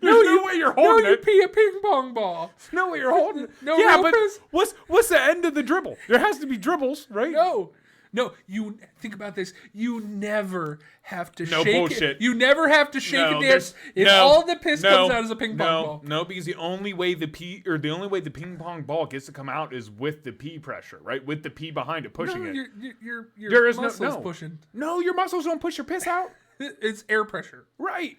There's no way you're holding it. You pee a ping pong ball. No way you're holding it. No yeah, real but piss? what's the end of the dribble? There has to be dribbles, right? No, you think about this. You never have to No shake bullshit. it. You never have to shake No, a dance if no, all the piss no, comes out as a ping pong ball. No, because the only way the ping pong ball gets to come out is with the pee pressure, right? With the pee behind it pushing it. Your There is muscles pushing. No, your muscles don't push your piss out. It's air pressure. Right.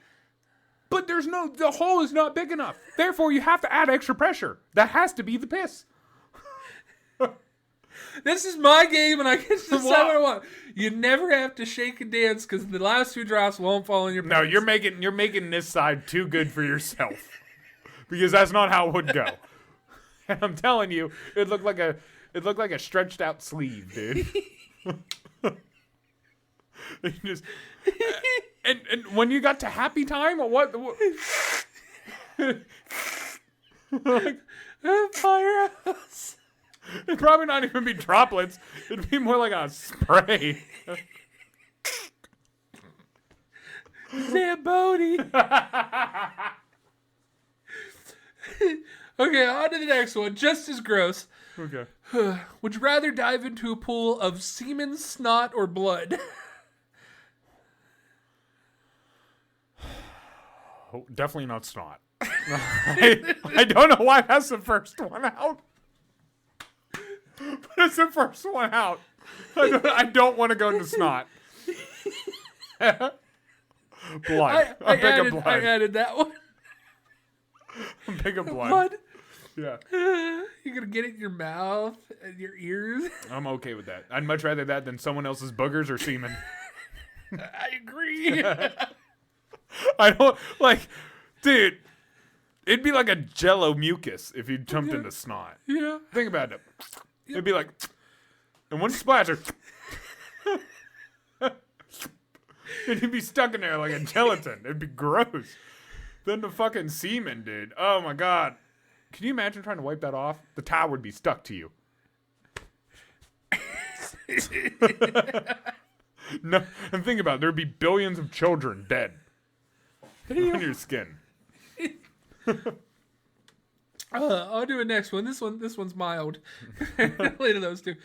But the hole is not big enough. Therefore, you have to add extra pressure. That has to be the piss. This is my game, and I can decide what I want. You never have to shake and dance because the last 2 drops won't fall in your pants. No, you're making this side too good for yourself. Because that's not how it would go. And I'm telling you, it looked like a stretched out sleeve, dude. And when you got to happy time, or what? Like, firehouse. It'd probably not even be droplets. It'd be more like a spray. Zamboni. Okay, on to the next one. Just as gross. Okay. Would you rather dive into a pool of semen, snot, or blood? Oh, definitely not snot. I don't know why that's the first one out. But it's the first one out. I don't want to go into snot. Blood. I'm big of blood. I added that one. I'm big of blood. Blood. Yeah. You're going to get it in your mouth and your ears. I'm okay with that. I'd much rather that than someone else's boogers or semen. I agree. I don't, dude, it'd be like a jello mucus if you jumped into snot. Yeah. Think about it. It'd be like, and one splatter, and you'd be stuck in there like a gelatin. It'd be gross. Then the fucking semen, dude. Oh my God. Can you imagine trying to wipe that off? The towel would be stuck to you. No, and think about it. There'd be billions of children dead on your skin. I'll do a next one. This one's mild. Later those two.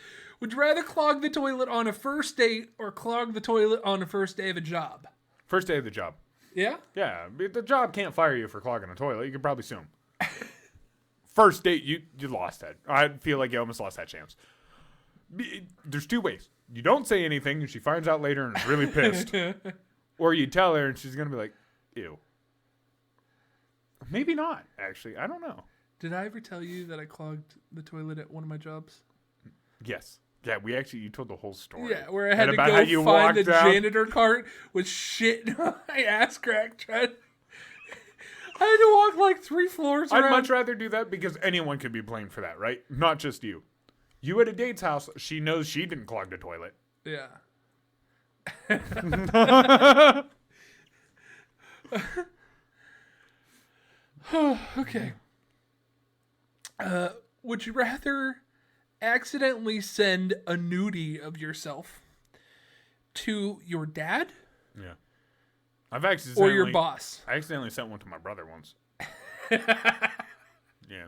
Would you rather clog the toilet on a first date or clog the toilet on the first day of a job? First day of the job. Yeah? Yeah, but the job can't fire you for clogging a toilet. You could probably sue them. First date, you lost that. I feel like you almost lost that chance. There's two ways. You don't say anything, and she finds out later and is really pissed. Or you tell her, and she's going to be like, ew. Maybe not, actually. I don't know. Did I ever tell you that I clogged the toilet at one of my jobs? Yes. Yeah, you told the whole story. Yeah, where I had to about go how you find the walked out. janitor cart with shit in my ass crack. I had to walk like 3 floors around. I'd much rather do that because anyone could be blamed for that, right? Not just you. You at a date's house, she knows she didn't clog the toilet. Yeah. Okay. Would you rather accidentally send a nudie of yourself to your dad Yeah. I've accidentally... or your boss? I accidentally sent one to my brother once. Yeah.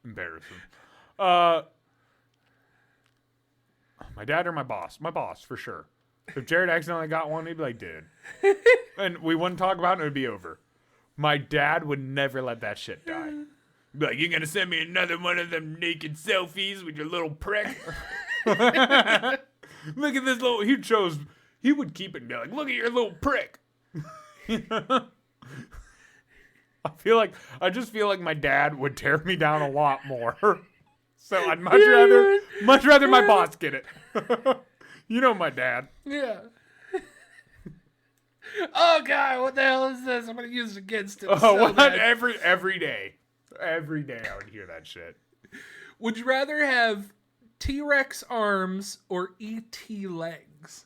Embarrassing. My dad or my boss? My boss, for sure. If Jared accidentally got one, he'd be like, dude. And we wouldn't talk about it, and it would be over. My dad would never let that shit die. Be like, you gonna send me another one of them naked selfies with your little prick? Look at this little... He would keep it and be like, look at your little prick. I just feel like my dad would tear me down a lot more. So I'd much rather my boss get it. You know my dad. Yeah. Oh God, what the hell is this? I'm gonna use it against him. Oh, what? Every day. Every day I would hear that shit. Would you rather have T-Rex arms or E.T. legs?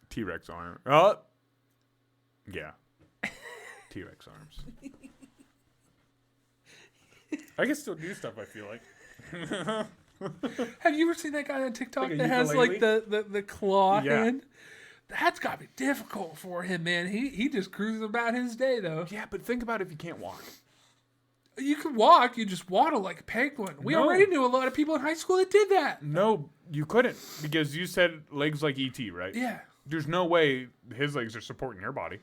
T-Rex arm. Oh. Yeah. T-Rex arms. I can still do stuff, I feel like. Have you ever seen that guy on TikTok Like a that has ukulele? like the claw Yeah. hand? That's got to be difficult for him, man. He just cruises about his day, though. Yeah, but think about if you can't walk. You can walk, you just waddle like a penguin. We No. already knew a lot of people in high school that did that. No, you couldn't. Because you said legs like E.T., right? Yeah. There's no way his legs are supporting your body.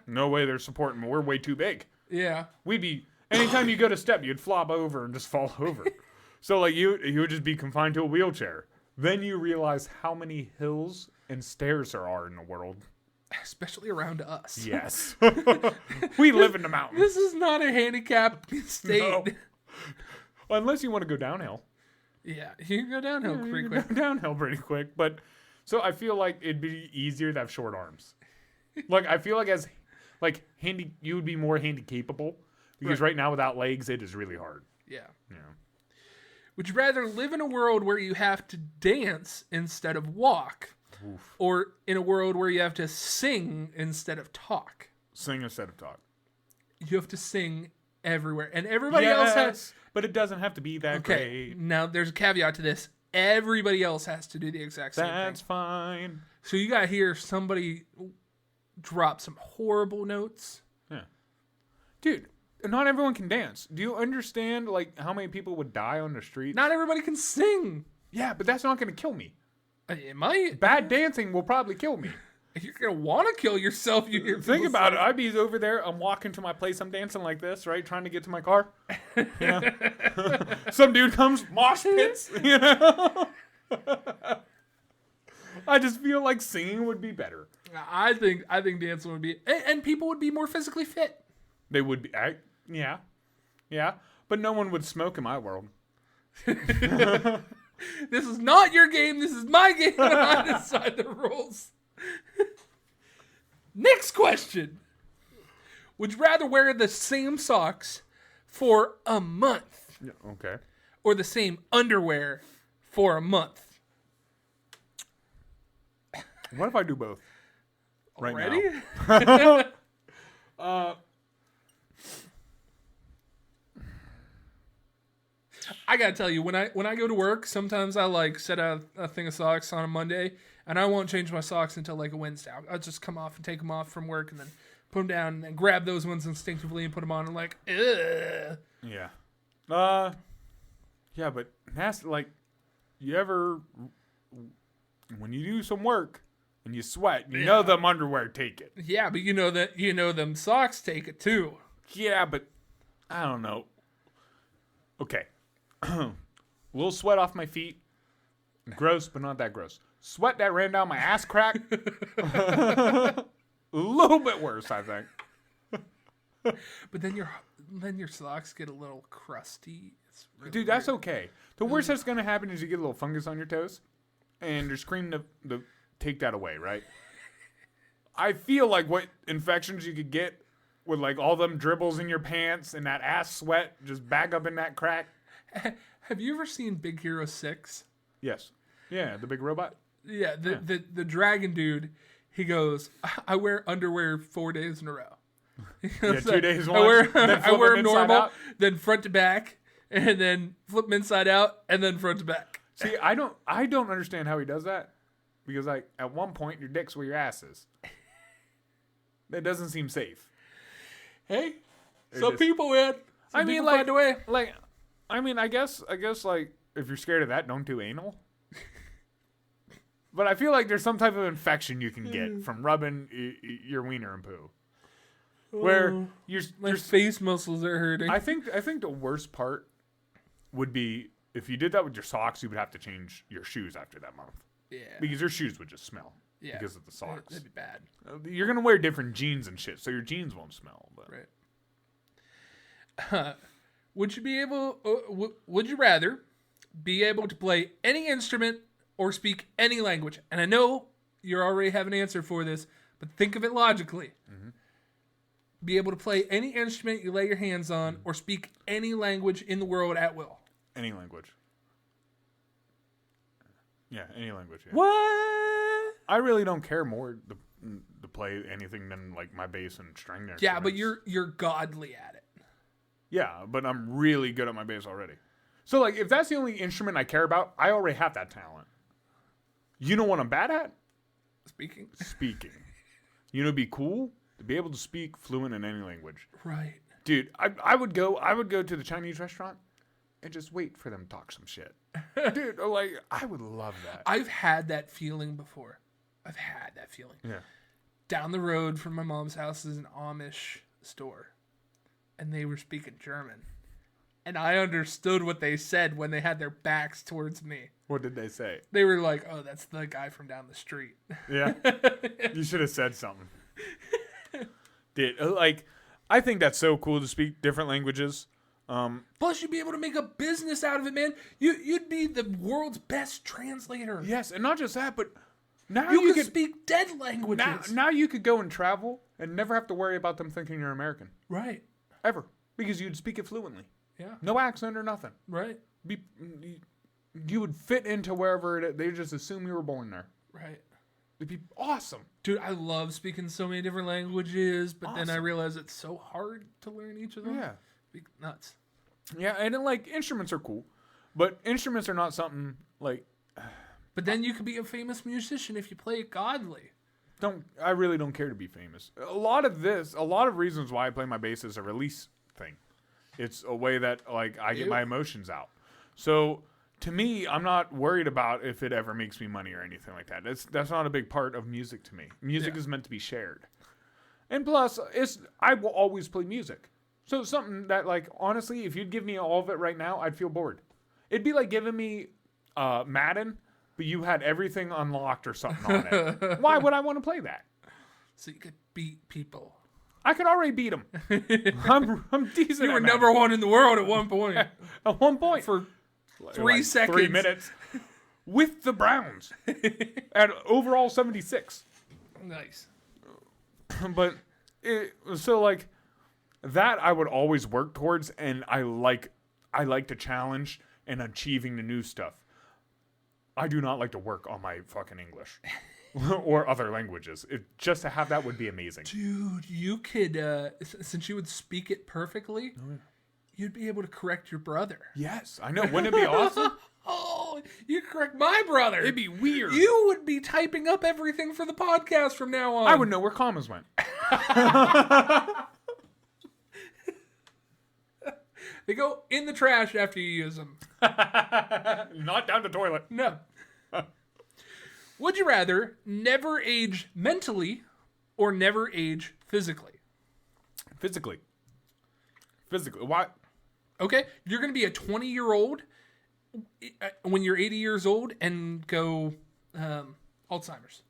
No way they're supporting. We're way too big. Yeah. We'd be... Anytime you go to step, you'd flop over and just fall over. So, like, you would just be confined to a wheelchair. Then you realize how many hills and stairs there are in the world. Especially around us. Yes. We live in the mountains. This is not a handicapped state. No. Unless you want to go downhill. Yeah, you can go downhill You pretty can quick. go downhill pretty quick. But, so I feel like it'd be easier to have short arms. Like, I feel like you would be more handy capable. Because right now, without legs, it is really hard. Yeah. Yeah. Would you rather live in a world where you have to dance instead of walk, Oof. or in a world where you have to sing instead of talk? Sing instead of talk. You have to sing everywhere, and everybody else has. But it doesn't have to be that Okay, great. now there's a caveat to this. Everybody else has to do the exact same That's thing. fine. So you got to hear somebody drop some horrible notes. Yeah. Dude, not everyone can dance. Do you understand, like, how many people would die on the street? Not everybody can sing. Yeah, but that's not going to kill me. It might. Bad dancing will probably kill me. You're going to want to kill yourself. You hear Think people about it. say. I'd be over there. I'm walking to my place. I'm dancing like this, right? Trying to get to my car. Yeah. Some dude comes, mosh pits. You know? I just feel like singing would be better. I think dancing would be, and people would be more physically fit. They would be. Yeah. Yeah. But no one would smoke in my world. This is not your game. This is my game. And I decide the rules. Next question. Would you rather wear the same socks for a month Yeah, okay. or the same underwear for a month? What if I do both? Right Ready? now. I gotta tell you, when I go to work, sometimes I like set out a thing of socks on a Monday, and I won't change my socks until like a Wednesday. I'll just come off and take them off from work, and then put them down, and then grab those ones instinctively and put them on, and like, ugh. Yeah. Yeah, but that's like, you ever, when you do some work and you sweat. You know them underwear take it. Yeah, but you know them socks take it too. Yeah, but I don't know. Okay. Little sweat off my feet. Gross, but not that gross. Sweat that ran down my ass crack. A little bit worse, I think. But then your socks get a little crusty. It's really Dude, that's okay. The worst that's going to happen is you get a little fungus on your toes, and you're screaming to take that away, right? I feel like what infections you could get with like all them dribbles in your pants and that ass sweat just back up in that crack. Have you ever seen Big Hero 6? Yes. Yeah, the big robot. Yeah, the dragon dude, he goes, I wear underwear 4 days in a row. Yeah, 2 days I once. wear them normal, then front to back, and then flip them inside out, and then front to back. See, I don't understand how he does that. Because like at one point your dick's where your ass is. That doesn't seem safe. Hey, some people, man. I mean, people find a way. Like, I mean, I guess, like, if you're scared of that, don't do anal. But I feel like there's some type of infection you can get from rubbing your wiener and poo, where my face muscles are hurting. I think the worst part would be if you did that with your socks, you would have to change your shoes after that month. Yeah, because your shoes would just smell. Yeah, because of the socks. That'd be bad. You're gonna wear different jeans and shit, so your jeans won't smell. But. Right. Would you rather be able to play any instrument or speak any language? And I know you already have an answer for this, but think of it logically. Mm-hmm. Be able to play any instrument you lay your hands on, or speak any language in the world at will. Any language. Yeah, any language. Yeah. What? I really don't care more to play anything than like my bass and string instruments. Yeah, but you're godly at it. Yeah, but I'm really good at my bass already. So like, if that's the only instrument I care about, I already have that talent. You know what I'm bad at? Speaking. You know, it'd be cool to be able to speak fluent in any language. Right. Dude, I would go to the Chinese restaurant and just wait for them to talk some shit. Dude, like, I would love that. I've had that feeling before. Yeah. Down the road from my mom's house is an Amish store, and they were speaking German. And I understood what they said when they had their backs towards me. What did they say? They were like, oh, that's the guy from down the street. Yeah. You should have said something. Dude, like, I think that's so cool to speak different languages. Plus, you'd be able to make a business out of it, man. You'd be the world's best translator. Yes, and not just that, but now you could speak dead languages. Now you could go and travel and never have to worry about them thinking you're American. Right. Ever. Because you'd speak it fluently. Yeah. No accent or nothing. Right. You would fit into wherever they just assume you were born there. Right. It'd be awesome. Dude, I love speaking so many different languages, but then I realize it's so hard to learn each of them. Yeah. Be nuts. Yeah, and then, like, instruments are cool. But instruments are not something, like... But then you could be a famous musician if you play it godly. I really don't care to be famous. A lot of reasons why I play my bass is a release thing. It's a way that, like, I get my emotions out. So, to me, I'm not worried about if it ever makes me money or anything like that. That's not a big part of music to me. Music is meant to be shared. And plus, I will always play music. So, something that, like, honestly, if you'd give me all of it right now, I'd feel bored. It'd be like giving me Madden, but you had everything unlocked or something on it. Why would I want to play that? So you could beat people. I could already beat them. I'm decent. You were number one in the world at one point. At one point. For 3 seconds. 3 minutes. With the Browns. At overall 76. Nice. But, so like, that I would always work towards, and I like the challenge and achieving the new stuff. I do not like to work on my fucking English or other languages. Just to have that would be amazing. Dude, you could, since you would speak it perfectly, you'd be able to correct your brother. Yes, I know. Wouldn't it be awesome? Oh, you correct my brother. It'd be weird. You would be typing up everything for the podcast from now on. I would know where commas went. They go in the trash after you use them. Not down the toilet. No. Would you rather never age mentally or never age physically? Physically. Why? Okay, you're going to be a 20-year-old when you're 80 years old and go Alzheimer's.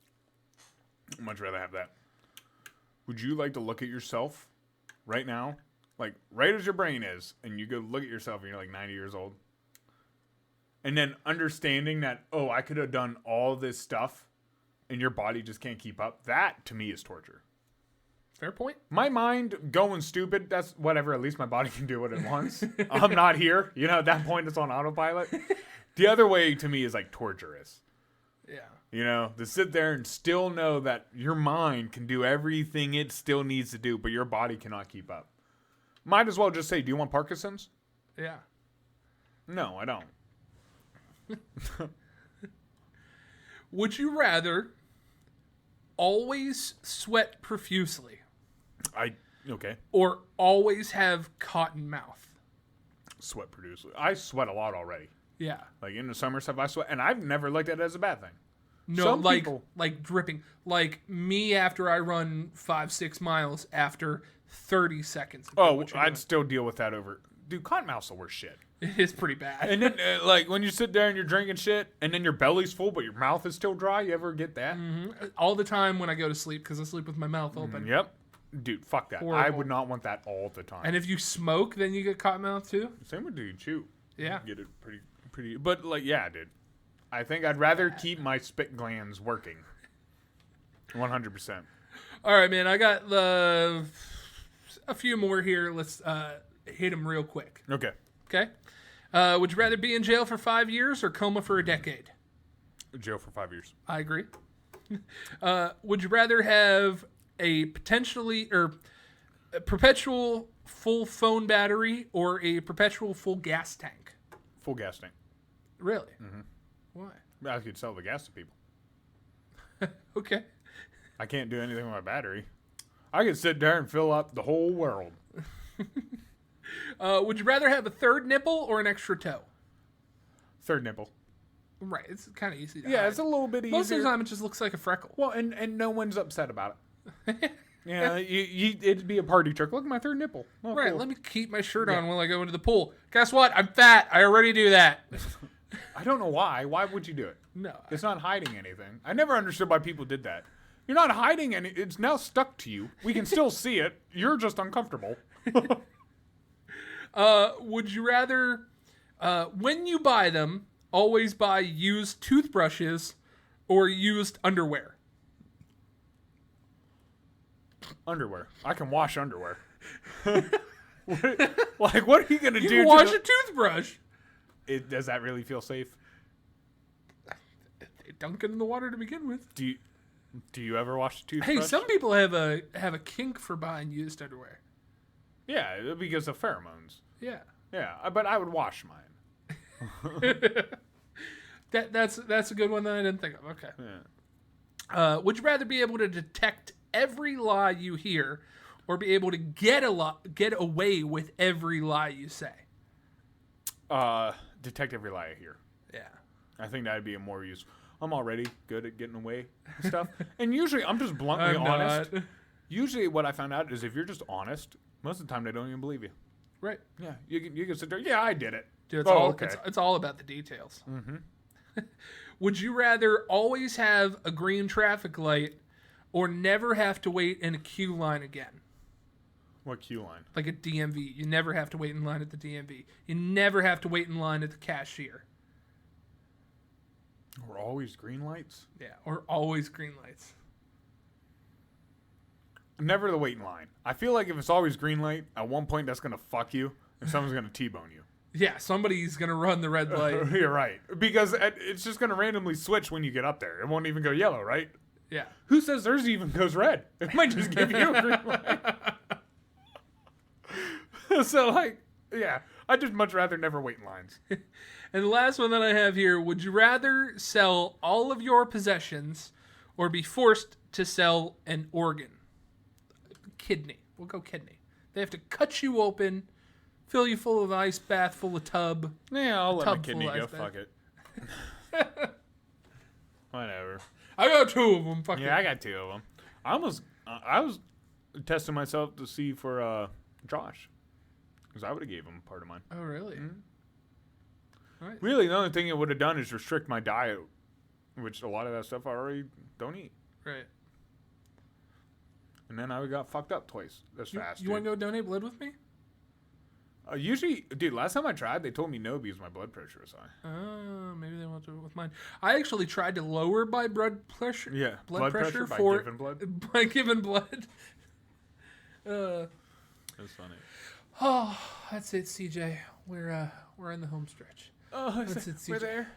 I'd much rather have that. Would you like to look at yourself right now, like right as your brain is, and you go look at yourself and you're like 90 years old? And then understanding that, oh, I could have done all this stuff and your body just can't keep up. That, to me, is torture. Fair point. My mind going stupid, that's whatever. At least my body can do what it wants. I'm not here. At that point, it's on autopilot. The other way, to me, is like torturous. Yeah. To sit there and still know that your mind can do everything it still needs to do, but your body cannot keep up. Might as well just say, do you want Parkinson's? Yeah. No, I don't. Would you rather always sweat profusely Okay. or always have cotton mouth? Sweat profusely. I sweat a lot already. Yeah. Like in the summer stuff, I sweat, and I've never looked at it as a bad thing. No, Some like people- like dripping. Like me after I run 5-6 miles after 30 seconds. Oh, I'd still deal with that over. Dude, cottonmouth's the worst shit. It is pretty bad. And then, like, when you sit there and you're drinking shit, and then your belly's full, but your mouth is still dry, you ever get that? All the time when I go to sleep, because I sleep with my mouth open. Yep. Dude, fuck that. Horrible. I would not want that all the time. And if you smoke, then you get cotton mouth too? Same with you chew. Yeah. You get it pretty. But, like, yeah, dude. I think I'd rather keep my spit glands working. 100%. All right, man. I got a few more here. Let's hit them real quick. Okay. Okay? Would you rather be in jail for 5 years or coma for a decade? Jail for 5 years. I agree. Would you rather have a perpetual full phone battery or a perpetual full gas tank? Full gas tank. Really? Why? I could sell the gas to people. Okay. I can't do anything with my battery. I could sit there and fill up the whole world. Would you rather have a third nipple or an extra toe? Third nipple. Right. It's kind of easy to Yeah, hide. it's a little bit easier. Most of the time, it just looks like a freckle. Well, and no one's upset about it. It'd be a party trick. Look at my third nipple. Oh, Right, cool. let me keep my shirt on while I go into the pool. Guess what? I'm fat. I already do that. I don't know why. Why would you do it? No. It's not hiding anything. I never understood why people did that. You're not hiding any. It's now stuck to you. We can still see it. You're just uncomfortable. Would you rather, when you buy them, always buy used toothbrushes or used underwear? Underwear. I can wash underwear. What are you gonna You do? can wash a toothbrush. Does that really feel safe? Dunk it in the water to begin with. Do you ever wash a toothbrush? Hey, some people have a kink for buying used underwear. Yeah, because of pheromones. Yeah. Yeah, but I would wash mine. That's a good one that I didn't think of. Okay. Yeah. Would you rather be able to detect every lie you hear, or be able to get away with every lie you say? Detect every lie I hear. Yeah. I think that'd be a more useful. I'm already good at getting away with stuff. And usually I'm just bluntly honest. Usually what I found out is if you're just honest, most of the time they don't even believe you. Right. Yeah, you can sit there. Yeah, I did it. Dude, Okay. it's all about the details. Mm-hmm. Would you rather always have a green traffic light or never have to wait in a queue line again? What queue line? Like a DMV. You never have to wait in line at the DMV. You never have to wait in line at the cashier. Or always green lights? Yeah, or always green lights. Never the wait in line. I feel like if it's always green light, at one point that's going to fuck you and someone's going to T-bone you. Yeah, somebody's going to run the red light. You're right. Because it's just going to randomly switch when you get up there. It won't even go yellow, right? Yeah. Who says theirs even goes red? It might just give you a green light. So, like, yeah. I'd just much rather never wait in lines. And the last one that I have here, would you rather sell all of your possessions or be forced to sell an organ? Kidney. We'll go kidney. They have to cut you open, fill you full of ice bath, full of tub. Yeah, I'll let my Tub kidney full go. ice bath. Fuck it. Whatever. I got 2 of them. Fuck Yeah, I got 2 of them. I was testing myself to see for Josh, because I would have gave him part of mine. Oh, really? Right. Really, the only thing it would have done is restrict my diet, which a lot of that stuff I already don't eat. Right. And then I got fucked up twice as fast. You want to go donate blood with me? Usually, dude, last time I tried, they told me no because my blood pressure was high. Maybe they won't do it with mine. I actually tried to lower my blood pressure. Yeah, blood pressure by for giving blood. by giving blood. That's funny. Oh, that's it, CJ. We're in the home stretch. Oh, that's it, CJ. We're there.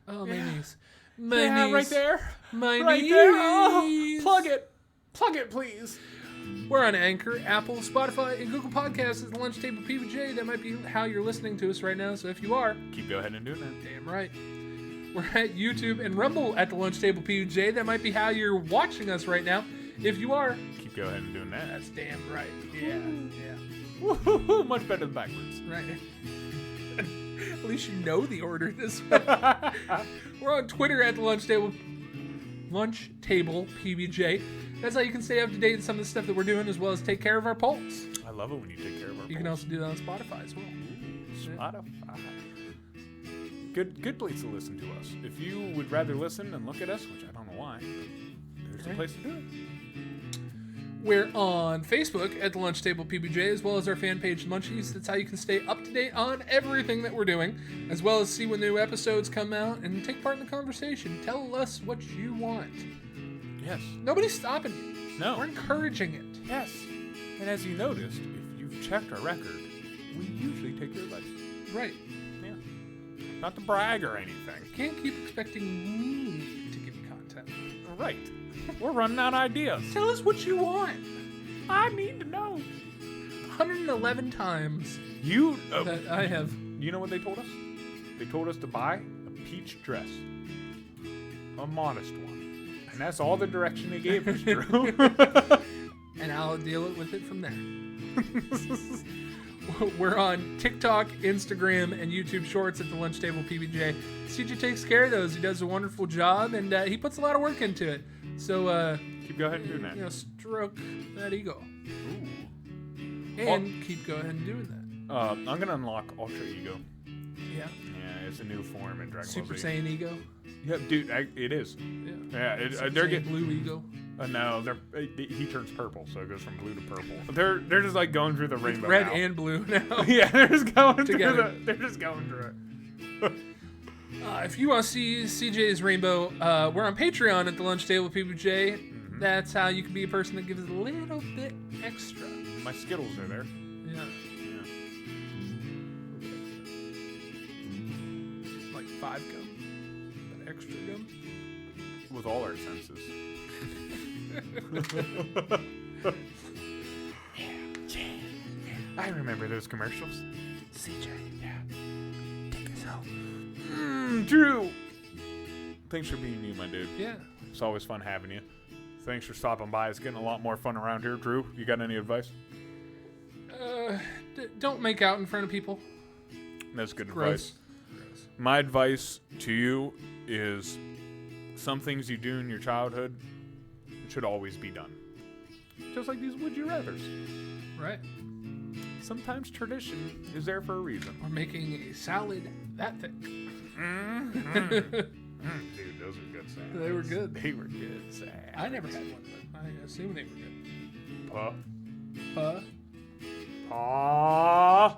Oh, Yeah. my knees. My knees. Right there. My Right knees. there. Oh, plug it, please. We're on Anchor, Apple, Spotify, and Google Podcasts as the Lunch Table PBJ. That might be how you're listening to us right now. So if you are, Keep go ahead and doing that. damn right. We're at YouTube and Rumble at the Lunch Table PBJ. That might be how you're watching us right now. If you are, Keep go ahead and doing that. that's damn right. Yeah. Woo-hoo-hoo, much better than backwards. Right. At least you know the order this way. We're on Twitter at the Lunch Table PBJ. That's how you can stay up to date with some of the stuff that we're doing, as well as take care of our polls. I love it when you take care of our You can also do that on Spotify as well. Spotify. Good place to listen to us. If you would rather listen and look at us, which I don't know why, there's a place to do it. We're on Facebook at the Lunch Table PBJ, as well as our fan page Lunchies. That's how you can stay up to date on everything that we're doing, as well as see when new episodes come out and take part in the conversation. Tell us what you want. Yes. Nobody's stopping you. No. We're encouraging it. Yes. And as you noticed, if you've checked our record, we usually take your advice. Right. Yeah. Not to brag or anything. Can't keep expecting me to give you content. Right. We're running out of ideas. Tell us what you want. I need to know. 111 times You that I have. You know what they told us? They told us to buy a peach dress. A modest one. And that's all the direction they gave us, Drew. And I'll deal with it from there. We're on TikTok, Instagram, and YouTube Shorts at the Lunch Table PBJ. CJ takes care of those. He does a wonderful job, and he puts a lot of work into it. So, Keep go ahead and doing that. You know, stroke that ego. Ooh. And keep go ahead and doing that. I'm going to unlock Ultra Ego. Yeah. Yeah, it's a new form in Dragon Ball Super Z. Saiyan ego. Yeah, dude, it is. Yeah. Yeah, Super they're Saiyan getting... blue ego. No, he turns purple, so it goes from blue to purple. They're just like going through the rainbow Red now. and blue now. Yeah, they're just going Together. through they're just going through it. If you want to see CJ's rainbow, we're on Patreon at the Lunch Table PBJ. Mm-hmm. That's how you can be a person that gives a little bit extra. My Skittles are there. Yeah. Yeah. Like 5 gum. But extra gum. With all our senses. I remember those commercials. CJ. Yeah. Take us home. Drew. Thanks for being you, my dude. Yeah. It's always fun having you. Thanks for stopping by. It's getting a lot more fun around here. Drew, you got any advice? Don't make out in front of people. That's good Gross. advice. My advice to you is some things you do in your childhood should always be done. Just like these would you rathers. Right. Sometimes tradition is there for a reason. Or making a salad that thick. Dude, those are good salads. They were good. They were good salads. I never had one, but I assume they were good. Puh. Huh?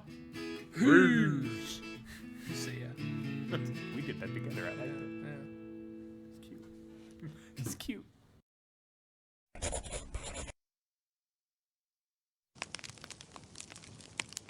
Who's? See ya. We did that together. I liked it. Yeah.